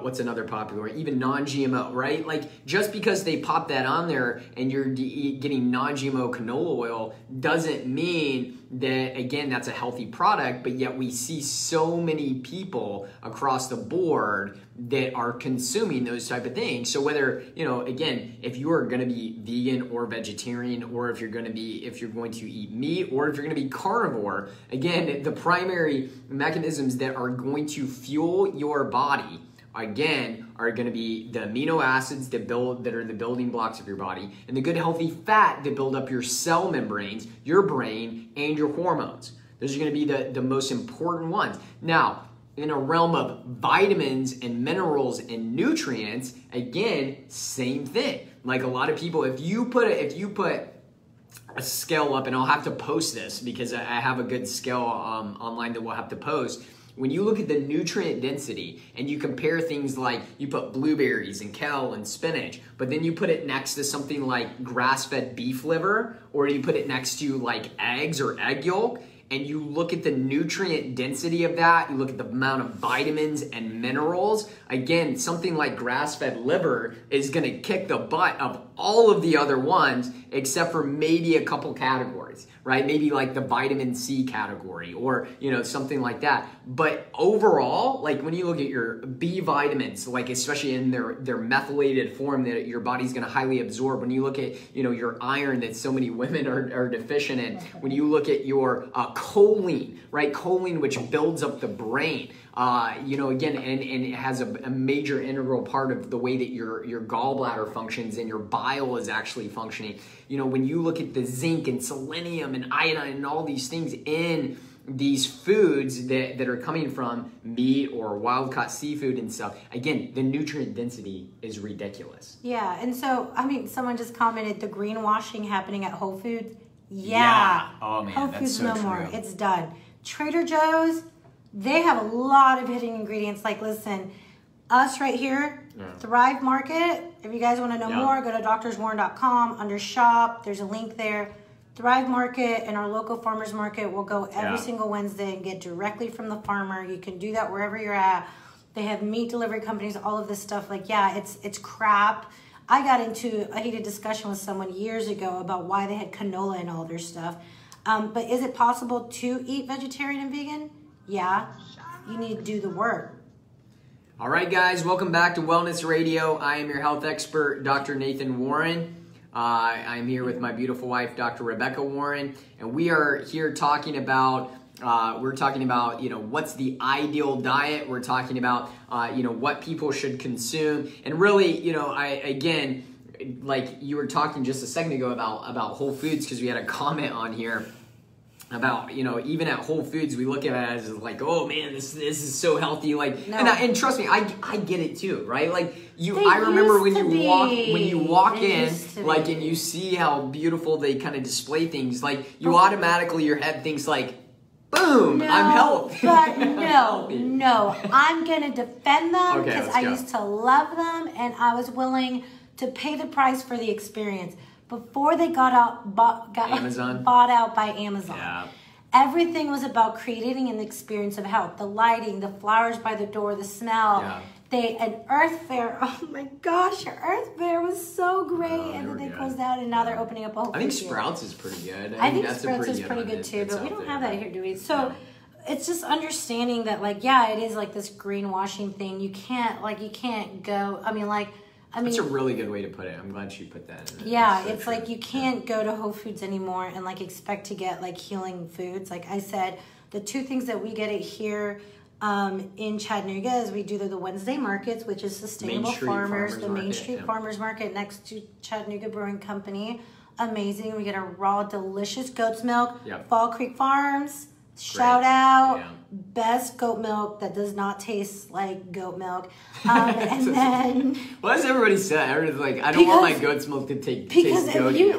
what's another popular, even non-GMO, right? Like, just because they pop that on there and you're getting non-GMO canola oil doesn't mean that, again, that's a healthy product, but yet we see so many people across the board that are consuming those type of things. So whether, again, if you are going to be vegan or vegetarian, or if you're going to eat meat, or if you're going to be carnivore, again, the primary mechanisms that are going to fuel your body, again, are going to be the amino acids that are the building blocks of your body, and the good healthy fat that build up your cell membranes, your brain, and your hormones. Those are going to be the most important ones. Now, in a realm of vitamins and minerals and nutrients, again, same thing. Like a lot of people, if you put a scale up, and I'll have to post this because I have a good scale online that we'll have to post. When you look at the nutrient density and you compare things like you put blueberries and kale and spinach, but then you put it next to something like grass-fed beef liver, or you put it next to like eggs or egg yolk, and you look at the nutrient density of that, you look at the amount of vitamins and minerals, again, something like grass-fed liver is going to kick the butt of all of the other ones except for maybe a couple categories, right? Maybe like the vitamin C category or, something like that. But overall, like when you look at your B vitamins, like especially in their methylated form that your body's going to highly absorb, when you look at, your iron that so many women are deficient in, when you look at your choline, right? Choline, which builds up the brain, again, and it has a major integral part of the way that your gallbladder functions and your bile is actually functioning. When you look at the zinc and selenium and iodine and all these things in these foods that are coming from meat or wild-caught seafood and stuff, again, the nutrient density is ridiculous. Yeah, and so, someone just commented the greenwashing happening at Whole Foods. Yeah. Oh, man, Whole that's Foods so no true. more. It's done. Trader Joe's, they have a lot of hidden ingredients. Like, listen, us right here, Thrive Market. If you guys want to know more, go to doctorswarren.com. Under shop, there's a link there. Thrive Market and our local farmers market will go every single Wednesday and get directly from the farmer. You can do that wherever you're at. They have meat delivery companies, all of this stuff. Like, it's crap. I got into a heated discussion with someone years ago about why they had canola in all their stuff. But is it possible to eat vegetarian and vegan? Yeah. You need to do the work. All right, guys, welcome back to Wellness Radio. I am your health expert, Dr. Nathan Warren. I'm here with my beautiful wife, Dr. Rebecca Warren, and we are here talking about what's the ideal diet. We're talking about what people should consume, and really, like you were talking just a second ago about Whole Foods, because we had a comment on here about, even at Whole Foods, we look at it as like, oh man, this is so healthy. Like, no. and trust me, I get it too, right? Like I remember when you walk in, like, and you see how beautiful they kind of display things, like you automatically, your head thinks like, boom, I'm healthy. But no, I'm going to defend them because I used to love them and I was willing to pay the price for the experience. Before they got bought out by Amazon. Yeah. Everything was about creating an experience of health. The lighting, the flowers by the door, the smell. Yeah. An Earth Fair. Oh my gosh, Earth Fair was so great. And then they closed out and now they're opening up a whole I think Sprouts is pretty good. I think Sprouts is pretty good too, but we don't have that here, do we? So it's just understanding that it is like this greenwashing thing. You can't go, That's a really good way to put it. I'm glad she put that in. Yeah, it's like you can't go to Whole Foods anymore and expect to get healing foods. Like I said, the two things that we get it here in Chattanooga is we do the Wednesday markets, which is sustainable farmers, the Main Street Farmers Market next to Chattanooga Brewing Company. Amazing. We get a raw, delicious goat's milk. Yep. Fall Creek Farms. Shout out. Yeah. Best goat milk that does not taste like goat milk. And then... Why does everybody say that? Everybody's like, I don't want my goat's milk to taste goaty. You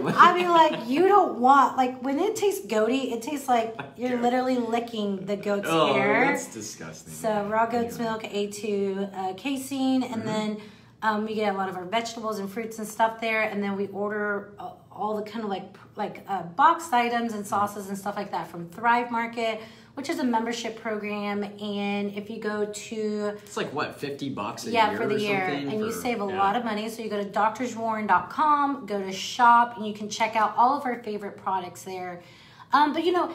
don't want... when it tastes goaty, it tastes like you're literally licking the goat's hair. That's disgusting. So raw goat's milk, A2 casein, and then we get a lot of our vegetables and fruits and stuff there, and then we order all the kind of boxed items and sauces and stuff like that from Thrive Market, which is a membership program. And if you go to... It's like, what, $50 a year? Yeah, for the year. And you save a lot of money. So you go to drswarren.com, go to shop, and you can check out all of our favorite products there. But, you know,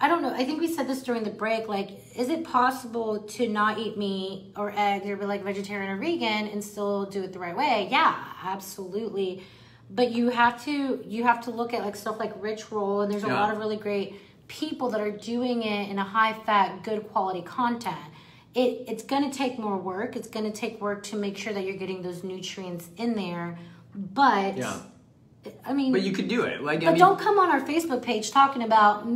I don't know. I think we said this during the break. Like, is it possible to not eat meat or eggs or be like vegetarian or vegan and still do it the right way? Yeah, absolutely. But you have to look at like stuff like Rich Roll, and there's a lot of really great people that are doing it in a high-fat, good quality content. It's going to take more work. It's going to take work to make sure that you're getting those nutrients in there. But... yeah. I mean, but you could do it. Like, but don't come on our Facebook page talking about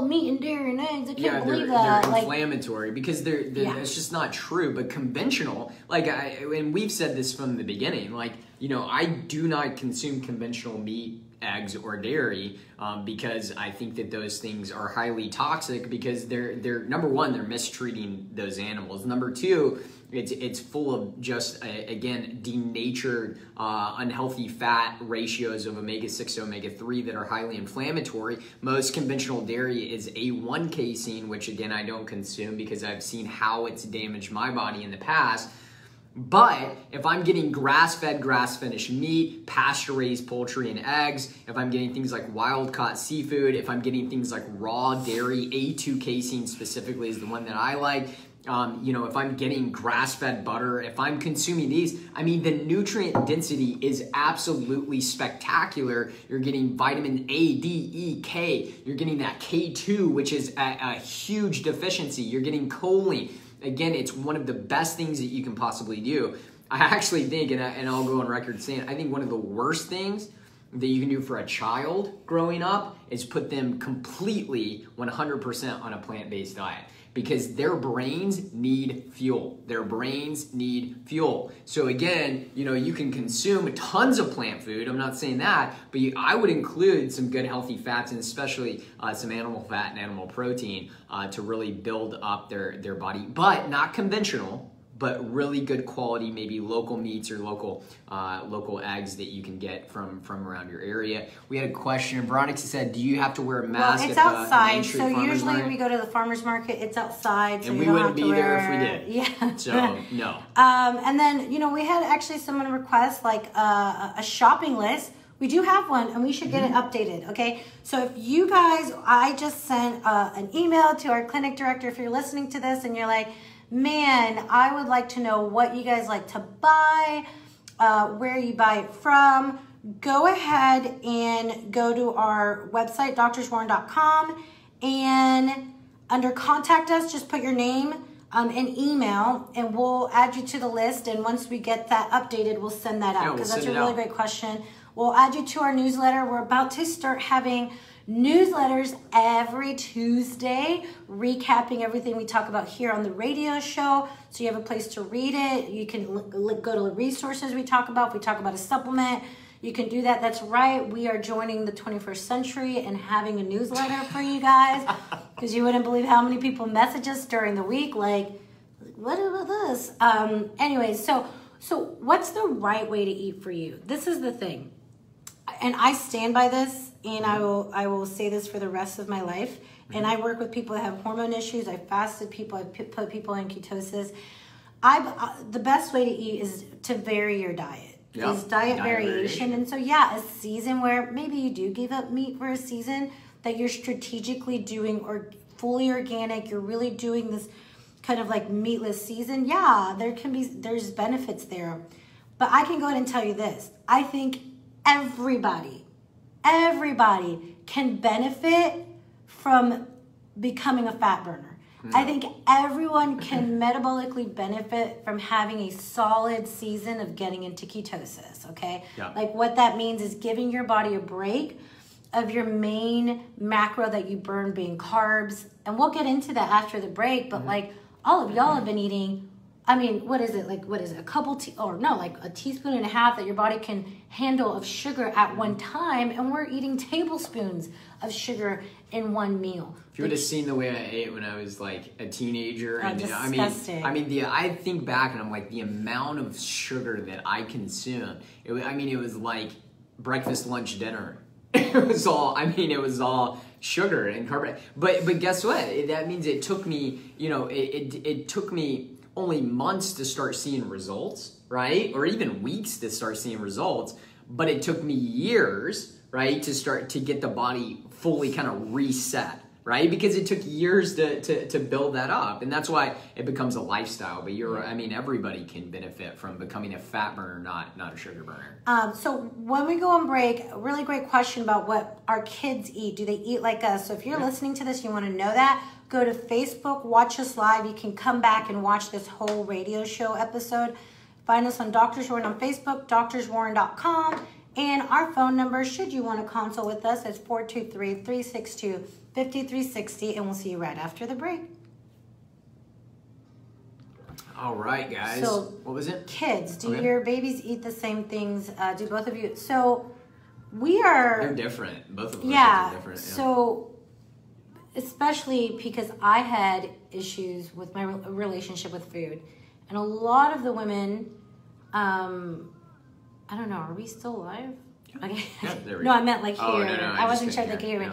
meat and dairy and eggs. I can't believe that. They're inflammatory because that's just not true. But conventional, and we've said this from the beginning. Like, you know, I do not consume conventional meat, eggs, or dairy because I think that those things are highly toxic because they're number one, they're mistreating those animals. Number two, it's full of just again denatured unhealthy fat ratios of omega-6 to omega-3 that are highly inflammatory. Most conventional dairy is A1 casein, which again I don't consume because I've seen how it's damaged my body in the past. But if I'm getting grass-fed, grass-finished meat, pasture-raised poultry and eggs, if I'm getting things like wild-caught seafood, if I'm getting things like raw dairy, A2 casein specifically is the one that I like. You know, if I'm getting grass-fed butter, if I'm consuming these, I mean, the nutrient density is absolutely spectacular. You're getting vitamin A, D, E, K. You're getting that K2, which is a huge deficiency. You're getting choline. Again, it's one of the best things that you can possibly do. I actually think, and I'll go on record saying, I think one of the worst things that you can do for a child growing up is put them completely 100% on a plant-based diet because their brains need fuel. Their brains need fuel. So again, you know, you can consume tons of plant food. I'm not saying that, but I would include some good healthy fats and especially some animal fat and animal protein to really build up their body, but not conventional, but really good quality, maybe local meats or local eggs that you can get from around your area. We had a question. Veronica said, do you have to wear a mask? Well, it's outside. So usually we go to the farmer's market. It's outside. So and we wouldn't be there if we did. Yeah. So, no. And then, you know, we had actually someone request like a shopping list. We do have one, and we should get it updated, okay? So if you guys, I just sent an email to our clinic director. If you're listening to this and you're like, man, I would like to know what you guys like to buy, where you buy it from. Go ahead and go to our website, drswarren.com, and under contact us, just put your name and email, and we'll add you to the list. And once we get that updated, we'll send that out because that's a really great question. We'll add you to our newsletter. We're about to start having newsletters every Tuesday, recapping everything we talk about here on the radio show. So you have a place to read it. You can go to the resources we talk about. If we talk about a supplement, you can do that. That's right. We are joining the 21st century and having a newsletter for you guys because you wouldn't believe how many people message us during the week. Like, what about this? Anyway, so what's the right way to eat for you? This is the thing. And I stand by this, and I will say this for the rest of my life. And I work with people that have hormone issues. I fasted people. I put people in ketosis. The best way to eat is to vary your diet. Yep. Is diet variation. And so, yeah, a season where maybe you do give up meat for a season that you're strategically doing or fully organic. You're really doing this kind of like meatless season. Yeah, there's benefits there. But I can go ahead and tell you this. I think everybody can benefit from becoming a fat burner. I think everyone can metabolically benefit from having a solid season of getting into ketosis, okay? Yeah. Like what that means is giving your body a break of your main macro that you burn being carbs. And we'll get into that after the break, but like all of y'all have been eating, I mean, what is it? A teaspoon and a half that your body can handle of sugar at one time, and we're eating tablespoons of sugar in one meal. If you would have seen the way I ate when I was like a teenager, and disgusting. I think back and I'm like, the amount of sugar that I consumed. It was like breakfast, lunch, dinner It was all sugar and carbohydrate. But guess what? That means it took me, it took me only months to start seeing results, right? Or even weeks to start seeing results. But it took me years, right, to get the body fully kind of reset, right? Because it took years to build that up. And that's why it becomes a lifestyle. But everybody can benefit from becoming a fat burner, not a sugar burner. So when we go on break, a really great question about what our kids eat. Do they eat like us? So if you're listening to this, you want to know that, go to Facebook, watch us live. You can come back and watch this whole radio show episode. Find us on Doctors Warren on Facebook, doctorswarren.com. And our phone number, should you want to consult with us, is 423-362-5360. And we'll see you right after the break. All right, guys. So, what was it? Kids, do your babies eat the same things? Do both of you? So we are... They're different. Both of them are different. Yeah. So especially because I had issues with my relationship with food. And a lot of the women... I don't know. Are we still live? Okay. Yeah, there we No, go. I meant like here. No, I wasn't sure they could hear me.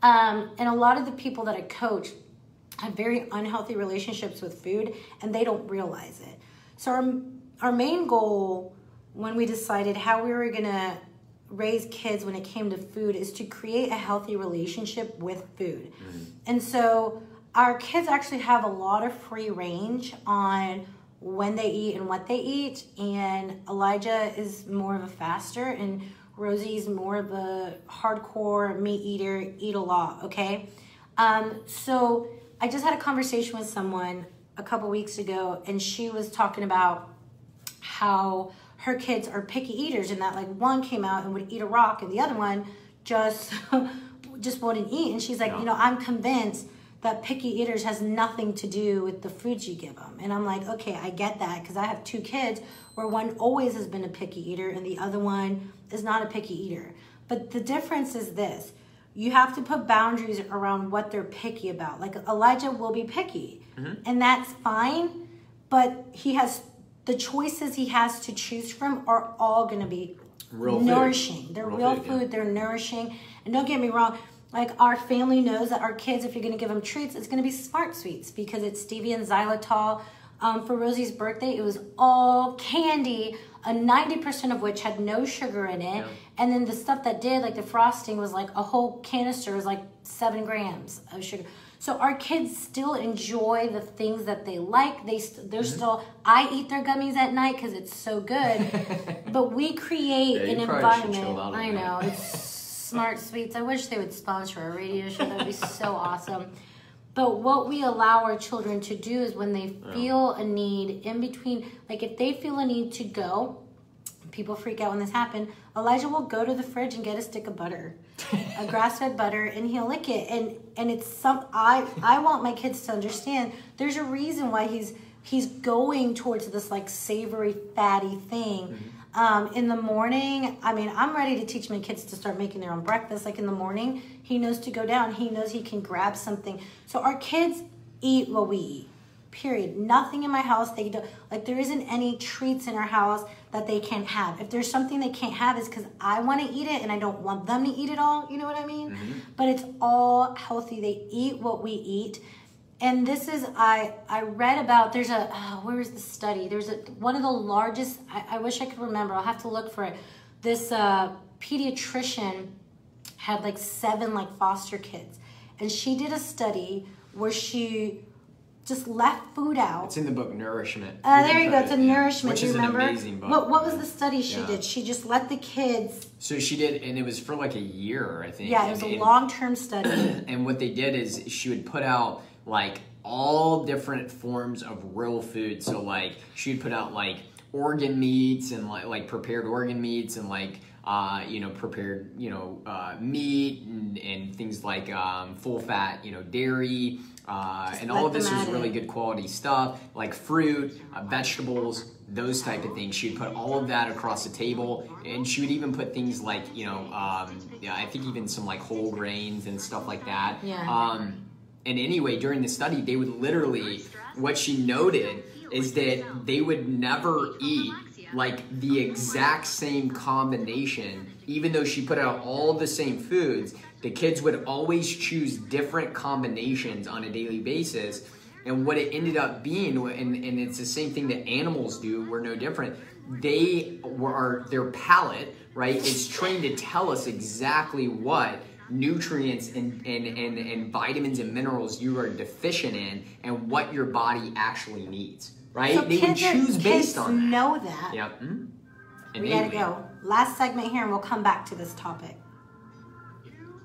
And a lot of the people that I coach have very unhealthy relationships with food, and they don't realize it. So our main goal when we decided how we were going to raise kids when it came to food is to create a healthy relationship with food. Mm-hmm. And so our kids actually have a lot of free range on when they eat and what they eat, and Elijah is more of a faster and Rosie's more of a hardcore meat eater, eat a lot, okay? So I just had a conversation with someone a couple weeks ago, and she was talking about how her kids are picky eaters, and that like one came out and would eat a rock and the other one just wouldn't eat. And she's like, I'm convinced that picky eaters has nothing to do with the foods you give them. And I'm like, okay, I get that, because I have two kids where one always has been a picky eater and the other one is not a picky eater. But the difference is this: you have to put boundaries around what they're picky about. Like Elijah will be picky, and that's fine, but the choices he has to choose from are all going to be real nourishing. Food. They're real food. They're nourishing. And don't get me wrong, like our family knows that our kids, if you're going to give them treats, it's going to be Smart Sweets because it's stevia and xylitol. For Rosie's birthday, it was all candy, 90% of which had no sugar in it. Yeah. And then the stuff that did, like the frosting, was like a whole canister was like 7 grams of sugar. So our kids still enjoy the things that they like. They're still, I eat their gummies at night because it's so good. But we create an environment. I know, it's Smart Sweets. I wish they would sponsor our radio show. That would be so awesome. But what we allow our children to do is when they feel a need in between, like if they feel a need to go, people freak out when this happens, Elijah will go to the fridge and get a stick of butter, a grass-fed butter, and he'll lick it. And it's I want my kids to understand there's a reason why he's going towards this like savory, fatty thing. Mm-hmm. In the morning, I'm ready to teach my kids to start making their own breakfast. Like in the morning, he knows to go down. He knows he can grab something. So our kids eat what we eat, period. Nothing in my house, they don't, like there isn't any treats in our house that they can't have. If there's something they can't have, it's because I want to eat it and I don't want them to eat it all. You know what I mean? Mm-hmm. But it's all healthy. They eat what we eat. And this is, I read about, there's where is the study? There's one of the largest, I wish I could remember, I'll have to look for it. This pediatrician had like 7 like foster kids. And she did a study where she just left food out. It's in the book Nourishment. There you go, it's a Nourishment, which you is remember? An amazing book. What was the study she did? She just let the kids... So she did, and it was for like a year, I think. Yeah, it was a long-term study. And what they did is she would put out like all different forms of real food. So like she'd put out like organ meats and like prepared organ meats and like prepared meat and things like full fat dairy and all of this was really good quality stuff, like fruit, vegetables, those type of things. She'd put all of that across the table, and she would even put things like I think even some like whole grains and stuff like that. Yeah. And anyway, during the study, they would literally, what she noted is that they would never eat like the exact same combination even though she put out all the same foods, the kids would always choose different combinations on a daily basis. And what it ended up being, and it's the same thing that animals do, we're no different. Their palate, right, is trained to tell us exactly what nutrients and vitamins and minerals you are deficient in and what your body actually needs, right? So they would choose based on that. Know that. Yep. We gotta go. Last segment here, and we'll come back to this topic.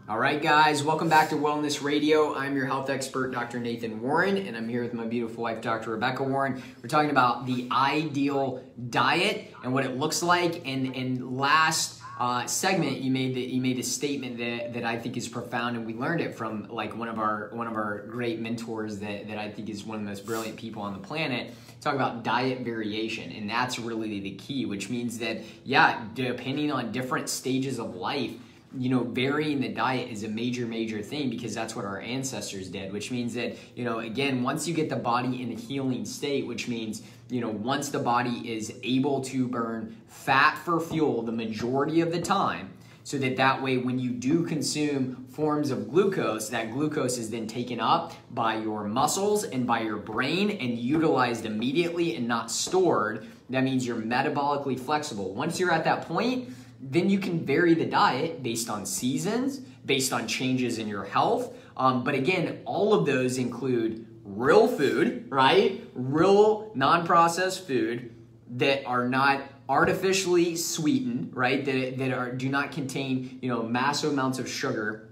All right, guys, welcome back to Wellness Radio. I'm your health expert, Dr. Nathan Warren, and I'm here with my beautiful wife, Dr. Rebecca Warren. We're talking about the ideal diet and what it looks like. And last segment, you made a statement that I think is profound, and we learned it from like one of our great mentors that I think is one of the most brilliant people on the planet. Talk about diet variation, and that's really the key, which means that, yeah, depending on different stages of life, varying the diet is a major thing, because that's what our ancestors did, which means that, again, once you get the body in a healing state, which means, once the body is able to burn fat for fuel the majority of the time, so that way when you do consume forms of glucose, that glucose is then taken up by your muscles and by your brain and utilized immediately and not stored. That means you're metabolically flexible. Once you're at that point, then you can vary the diet based on seasons, based on changes in your health. But again, all of those include real food, right? Real non-processed food that are not artificially sweetened, right? That do not contain, massive amounts of sugar.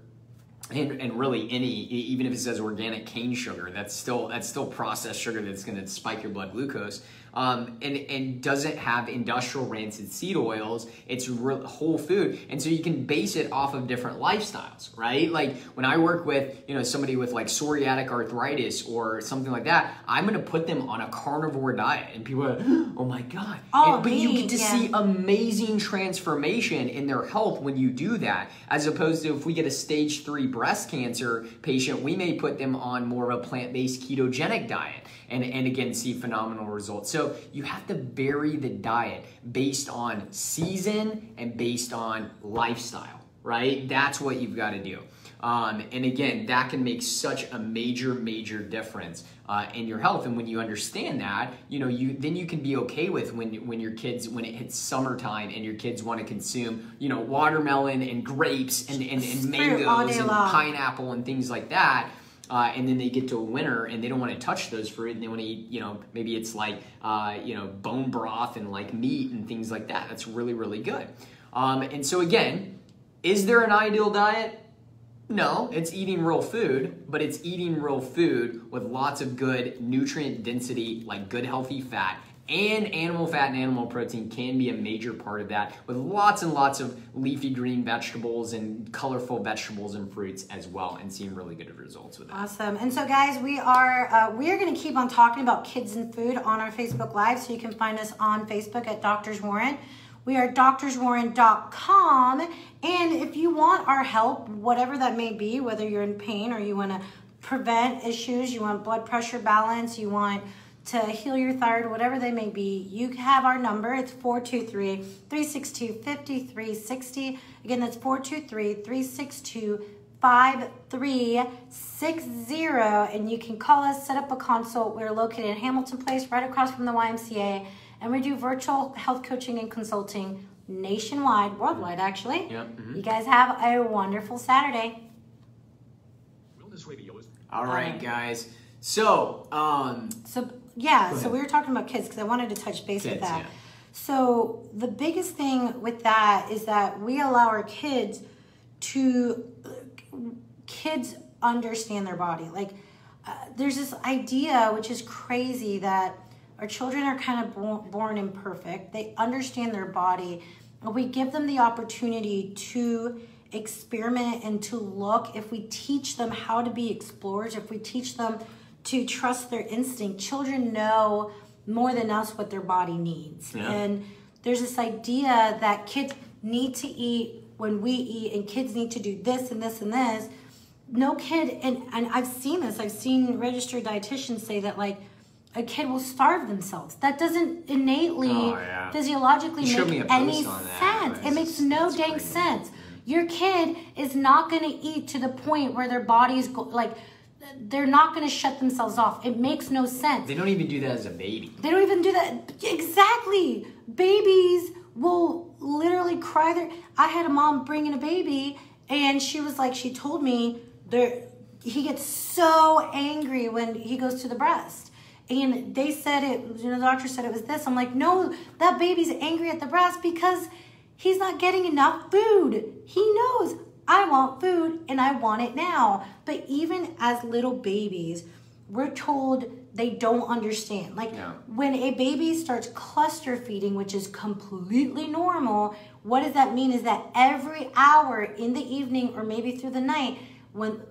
And really even if it says organic cane sugar, that's still processed sugar that's going to spike your blood glucose. And doesn't have industrial rancid seed oils. It's whole food. And so you can base it off of different lifestyles, right? Like when I work with, somebody with like psoriatic arthritis or something like that, I'm going to put them on a carnivore diet. And people are like, oh my God. But you get to see amazing transformation in their health when you do that, as opposed to if we get a stage 3 breast cancer patient, we may put them on more of a plant-based ketogenic diet and again see phenomenal results. So you have to vary the diet based on season and based on lifestyle, right? That's what you've got to do. And again, that can make such a major difference in your health. And when you understand that, then you can be okay with when it hits summertime and your kids want to consume, watermelon and grapes and mangoes and pineapple and things like that. And then they get to winter and they don't want to touch those fruit, and they want to eat, maybe it's like, bone broth and like meat and things like that. That's really good. And so again, is there an ideal diet? No, it's eating real food, but it's eating real food with lots of good nutrient density, like good healthy fat. And animal fat and animal protein can be a major part of that, with lots and lots of leafy green vegetables and colorful vegetables and fruits as well, and seeing really good results with that. Awesome. And so guys, we are going to keep on talking about kids and food on our Facebook Live, so you can find us on Facebook at Doctors Warren. We are doctorswarren.com, and if you want our help, whatever that may be, whether you're in pain or you want to prevent issues, you want blood pressure balance, you want to heal your thyroid, whatever they may be, you have our number. It's 423-362-5360. Again, that's 423-362-5360, and you can call us, set up a consult. We're located in Hamilton Place, right across from the YMCA, and we do virtual health coaching and consulting nationwide, worldwide actually. Yep. Mm-hmm. You guys have a wonderful Saturday. All right, guys. So we were talking about kids because I wanted to touch base with that. Yeah. So the biggest thing with that is that we allow our kids understand their body. Like there's this idea, which is crazy, that our children are kind of born imperfect. They understand their body. And we give them the opportunity to experiment and to look. If we teach them how to be explorers, if we teach them to trust their instinct, children know more than us what their body needs. Yeah. And there's this idea that kids need to eat when we eat, and kids need to do this and this and this. No kid, and I've seen this, I've seen registered dietitians say that, like, a kid will starve themselves. That doesn't innately, physiologically make any sense. It makes no dang sense. Your kid is not going to eat to the point where their body's they're not going to shut themselves off. It makes no sense. They don't even do that as a baby. They don't even do that. Exactly. Babies will literally cry. I had a mom bring in a baby, and she was like, she told me he gets so angry when he goes to the breast. And they said the doctor said it was this. I'm like, no, that baby's angry at the breast because he's not getting enough food. He knows, I want food and I want it now. But even as little babies, we're told they don't understand. When a baby starts cluster feeding, which is completely normal, what does that mean is that every hour in the evening or maybe through the night, when,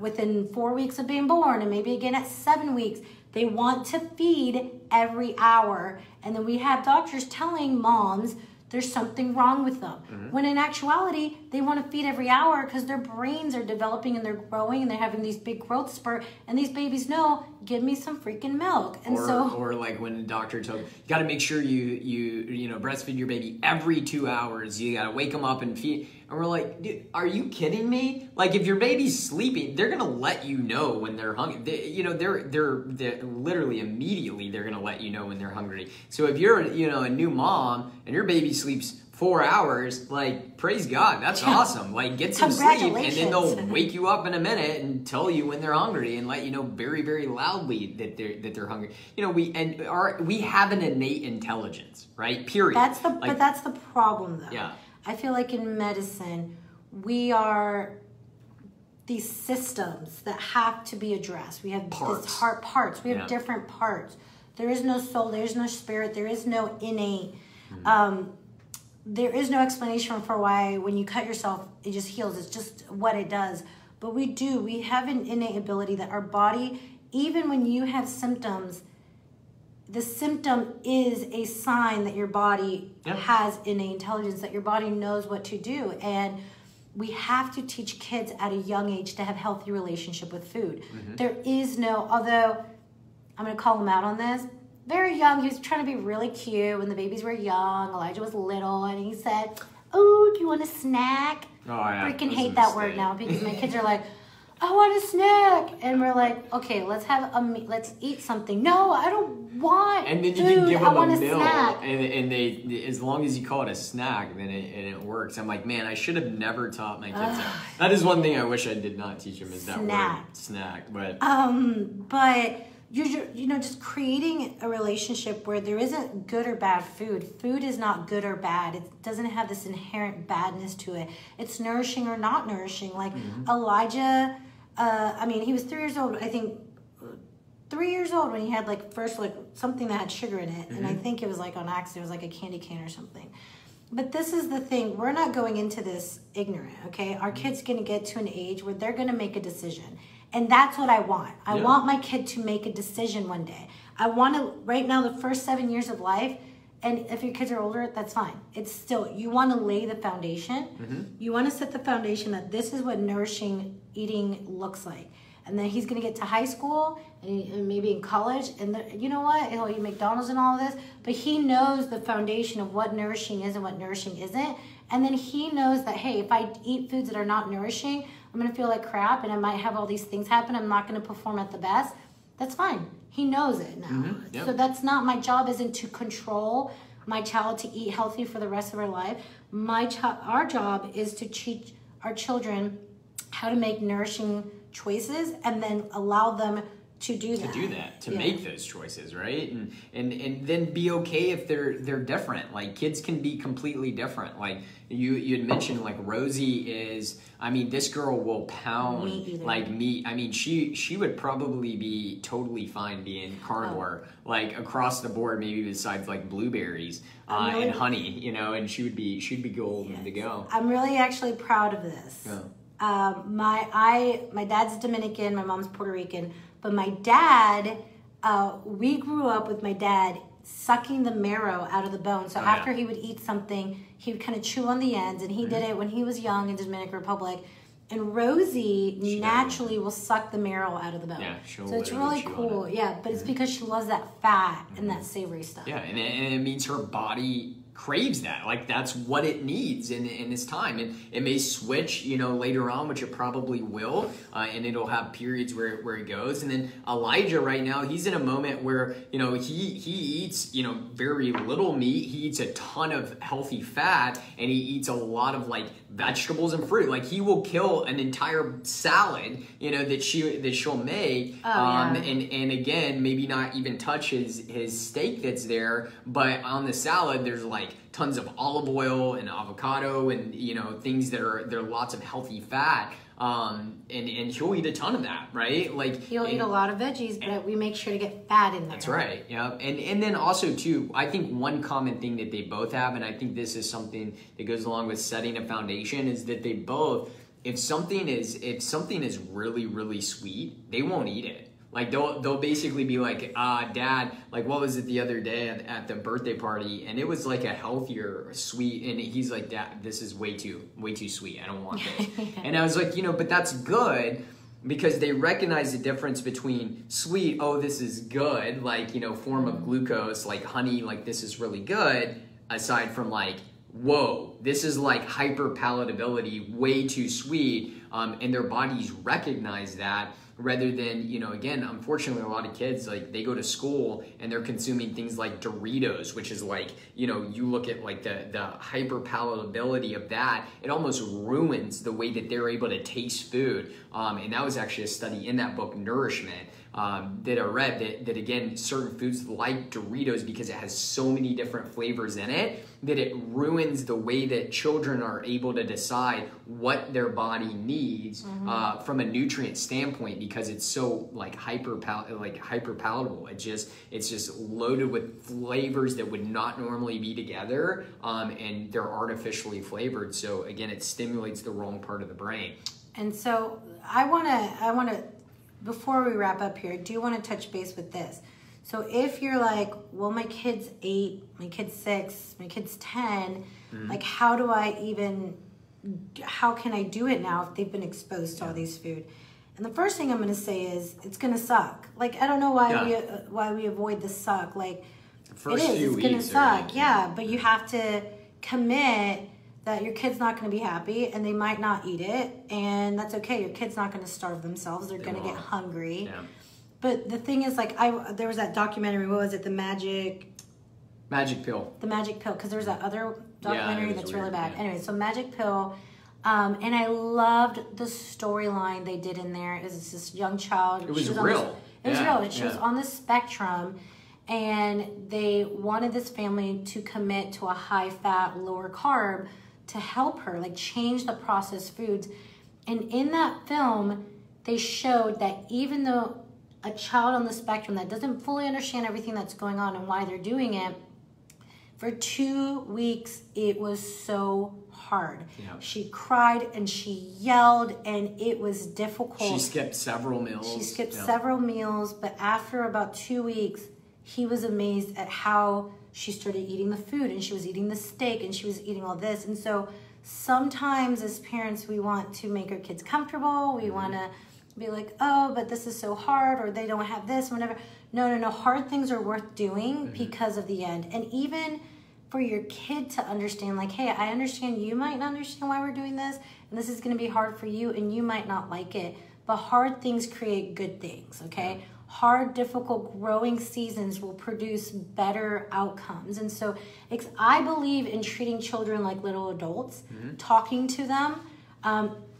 within 4 weeks of being born and maybe again at 7 weeks, they want to feed every hour. And then we have doctors telling moms there's something wrong with them. When in actuality, they want to feed every hour because their brains are developing and they're growing and they're having these big growth spurt. And these babies know, give me some freaking milk. And or like when the doctor told you got to make sure you breastfeed your baby every 2 hours. You got to wake them up and feed. And we're like, dude, are you kidding me? Like, if your baby's sleeping, they're gonna let you know when they're hungry. They're literally immediately they're gonna let you know when they're hungry. So if you're a new mom and your baby sleeps 4 hours, like, praise God, that's awesome. Like, get some sleep, and then they'll wake you up in a minute and tell you when they're hungry and let you know very, very loudly that they're hungry. We have an innate intelligence, right? Period. But that's the problem, though. Yeah. I feel like in medicine, we are these systems that have to be addressed. We have parts. We have different parts. There is no soul. There is no spirit. There is no innate. There is no explanation for why when you cut yourself, it just heals. It's just what it does. But we have an innate ability that our body, even when you have symptoms, the symptom is a sign that your body has innate intelligence, that your body knows what to do. And we have to teach kids at a young age to have healthy relationship with food. There is no, although I'm going to call him out on this, very young, he was trying to be really cute when the babies were young. Elijah was little, and he said, oh, do you want a snack? Oh, yeah. Freaking hate that word now because my kids are like, I want a snack. And we're like, okay, let's eat something. No, I don't want And then you food. can give them a meal, snack. and they, as long as you call it a snack, then it works. I'm like, man, I should have never taught my kids that. That is one thing I wish I did not teach them is that word, snack. But you're just creating a relationship where there isn't good or bad food. Food is not good or bad. It doesn't have this inherent badness to it. It's nourishing or not nourishing. Like Elijah, he was 3 years old. I think 3 years old when he had first something that had sugar in it. And I think it was on accident. It was like a candy cane or something. But this is the thing. We're not going into this ignorant, okay? Our kid's going to get to an age where they're going to make a decision. And that's what I want. I want my kid to make a decision one day. I want to, right now, the first 7 years of life, and if your kids are older, that's fine. It's still, you want to lay the foundation. You want to set the foundation that this is what nourishing eating looks like. And then he's going to get to high school and maybe in college. And you know what? He'll eat McDonald's and all of this. But he knows the foundation of what nourishing is and what nourishing isn't. And then he knows that, hey, if I eat foods that are not nourishing, I'm going to feel like crap and I might have all these things happen. I'm not going to perform at the best. That's fine. He knows it now. So that's not, my job isn't to control my child to eat healthy for the rest of our life. Our job is to teach our children how to make nourishing choices and then allow them to do that. To make those choices, right? And then be okay if they're different. Like, kids can be completely different. Like you had mentioned, like Rosie is, this girl will pound meat. She would probably be totally fine being carnivore, like across the board, maybe besides like blueberries and honey, and she'd be golden to go. I'm really actually proud of this. My dad's Dominican, my mom's Puerto Rican, but my dad, we grew up with my dad sucking the marrow out of the bone. So after he would eat something, he would kind of chew on the ends, and he did it when he was young in Dominican Republic. And Rosie naturally will suck the marrow out of the bone. Yeah, so it's really cool. Yeah, but it's because she loves that fat and that savory stuff. Yeah, and it means her body craves that. Like, that's what it needs in this time. And it may switch, later on, which it probably will, and it'll have periods where it goes. And then Elijah right now, he's in a moment where, he eats, very little meat. He eats a ton of healthy fat, and he eats a lot of, like, vegetables and fruit. Like, he will kill an entire salad, that she'll make. And again, maybe not even touch his steak that's there, but on the salad, there's like tons of olive oil and avocado and things that are lots of healthy fat. And he'll eat a ton of that, right? Like, he'll eat a lot of veggies, but we make sure to get fat in there. That's right. Yeah. And then also too, I think one common thing that they both have, and I think this is something that goes along with setting a foundation, is that they both, if something is really, really sweet, they won't eat it. Like, they'll basically be like, Dad, like, what was it the other day at the birthday party? And it was like a healthier sweet. And he's like, Dad, this is way too sweet. I don't want this. And I was like, but that's good, because they recognize the difference between sweet, oh, this is good, like, form of glucose, like honey, like, this is really good, aside from like, whoa, this is like hyperpalatability, way too sweet. And their bodies recognize that, rather than, again, unfortunately, a lot of kids, like, they go to school and they're consuming things like Doritos, which is like, you look at like the hyperpalatability of that, it almost ruins the way that they're able to taste food. And that was actually a study in that book, Nourishment, that I read, that again, certain foods like Doritos, because it has so many different flavors in it, that it ruins the way that children are able to decide what their body needs from a nutrient standpoint, because it's so like hyper palatable. It's just loaded with flavors that would not normally be together, and they're artificially flavored. So again, it stimulates the wrong part of the brain. And so I want to, before we wrap up here, I do want to touch base with this. So if you're like, well, my kid's 8, my kid's 6, my kid's 10, like, how can I do it now if they've been exposed to all these food? And the first thing I'm going to say is, it's going to suck. Like, I don't know why we avoid the suck. Like, it's going to suck. Yeah, but you have to commit that your kid's not going to be happy, and they might not eat it, and that's okay. Your kid's not going to starve themselves. They're going to get hungry. Yeah. But the thing is, like, there was that documentary, what was it, The Magic Pill. The Magic Pill, because there was that other documentary that's really bad. Yeah. Anyway, so Magic Pill, and I loved the storyline they did in there. It was this young child. It was real. It was real. She was on the spectrum, and they wanted this family to commit to a high-fat, lower-carb to help her, like, change the processed foods. And in that film, they showed that even though a child on the spectrum that doesn't fully understand everything that's going on and why they're doing it, for 2 weeks, it was so hard. Yeah. She cried and she yelled, and it was difficult. She skipped several meals. But after about 2 weeks, he was amazed at how she started eating the food, and she was eating the steak, and she was eating all this. And so sometimes as parents, we want to make our kids comfortable. We want to be like, oh, but this is so hard, or they don't have this, whatever. No. Hard things are worth doing because of the end. And even for your kid to understand, like, hey, I understand you might not understand why we're doing this, and this is going to be hard for you, and you might not like it. But hard things create good things, okay? Yeah. Hard, difficult, growing seasons will produce better outcomes. And so I believe in treating children like little adults, talking to them.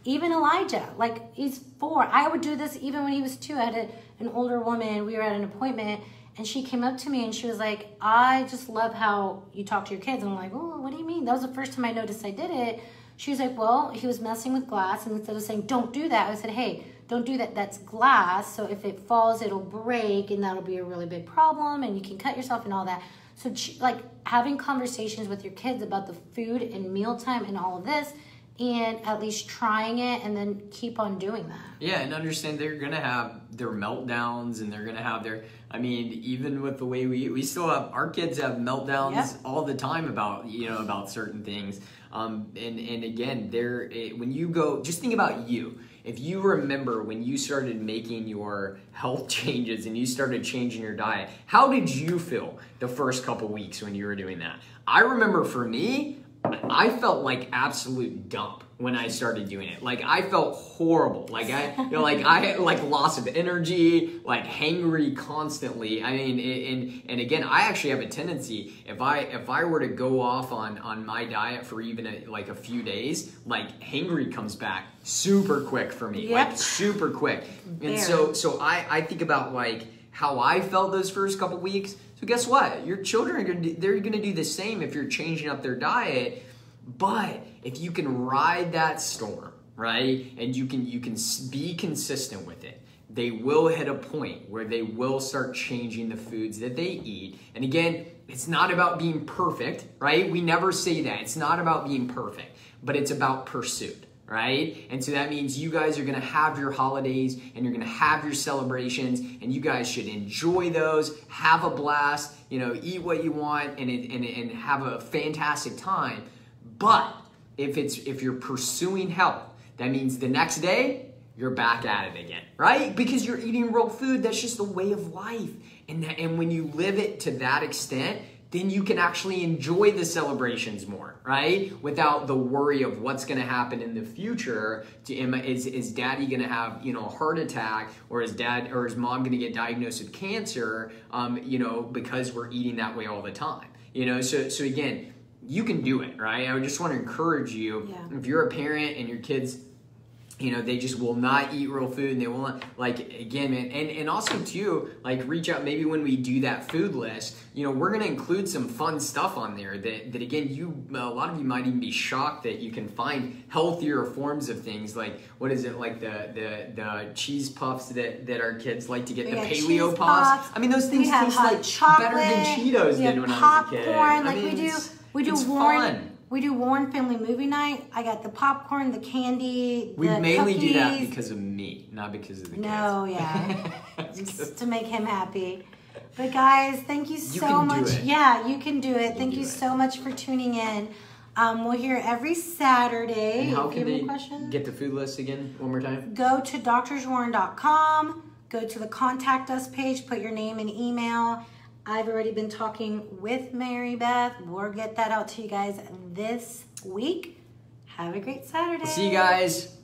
Even Elijah, like, he's 4. I would do this even when he was 2. I had an older woman, we were at an appointment, and she came up to me and she was like, I just love how you talk to your kids. And I'm like, oh, what do you mean? That was the first time I noticed I did it. She was like, well, he was messing with glass, and instead of saying, don't do that, I said, hey, don't do that. That's glass. So if it falls, it'll break, and that'll be a really big problem, and you can cut yourself and all that. So, like, having conversations with your kids about the food and mealtime and all of this and at least trying it and then keep on doing that. Yeah, and understand they're going to have their meltdowns and they're going to have their, I mean, even with the way we still have, our kids have meltdowns all the time about, you know, about certain things. And again, when you go, just think about you. If you remember when you started making your health changes and you started changing your diet, how did you feel the first couple weeks when you were doing that? I remember for me, I felt like absolute dump when I started doing it. Like I felt horrible. Like I had like loss of energy, like hangry constantly. I mean, and again, I actually have a tendency if I were to go off on my diet for even a few days, like hangry comes back super quick for me, like super quick. And so I think about like how I felt those first couple weeks. So guess what? Your children they're gonna do the same if you're changing up their diet. But if you can ride that storm, right, and you can be consistent with it, they will hit a point where they will start changing the foods that they eat. And again, it's not about being perfect, right? We never say that. It's not about being perfect, but it's about pursuit. Right? And so that means you guys are going to have your holidays and you're going to have your celebrations and you guys should enjoy those, have a blast, you know, eat what you want and have a fantastic time. But if you're pursuing health, that means the next day you're back at it again, right? Because you're eating real food. That's just the way of life. And when you live it to that extent, then you can actually enjoy the celebrations more, right? Without the worry of what's going to happen in the future. Is daddy going to have, you know, a heart attack, or is mom going to get diagnosed with cancer, you know, because we're eating that way all the time, you know? So again, you can do it, right? I would just want to encourage you, if you're a parent and your kids, you know, they just will not eat real food and they won't, like, again, man, and also too, like, reach out, maybe when we do that food list, you know, we're going to include some fun stuff on there that again, a lot of you might even be shocked that you can find healthier forms of things, like, what is it, like the cheese puffs that our kids like to get, the paleo puffs. I mean, those things taste like chocolate, better than Cheetos did when I was a kid. Popcorn, like, I mean, we do fun. We do Warren Family Movie Night. I got the popcorn, the candy, we mainly cookies. do that because of me, not because of the kids. No, yeah. Just to make him happy. But guys, thank you so much. Yeah, you can do it. Thank you so much for tuning in. We're here every Saturday. And how can they get the food list again one more time? Go to drswarren.com. Go to the contact us page. Put your name and email. I've already been talking with Mary Beth. We'll get that out to you guys this week. Have a great Saturday. See you guys.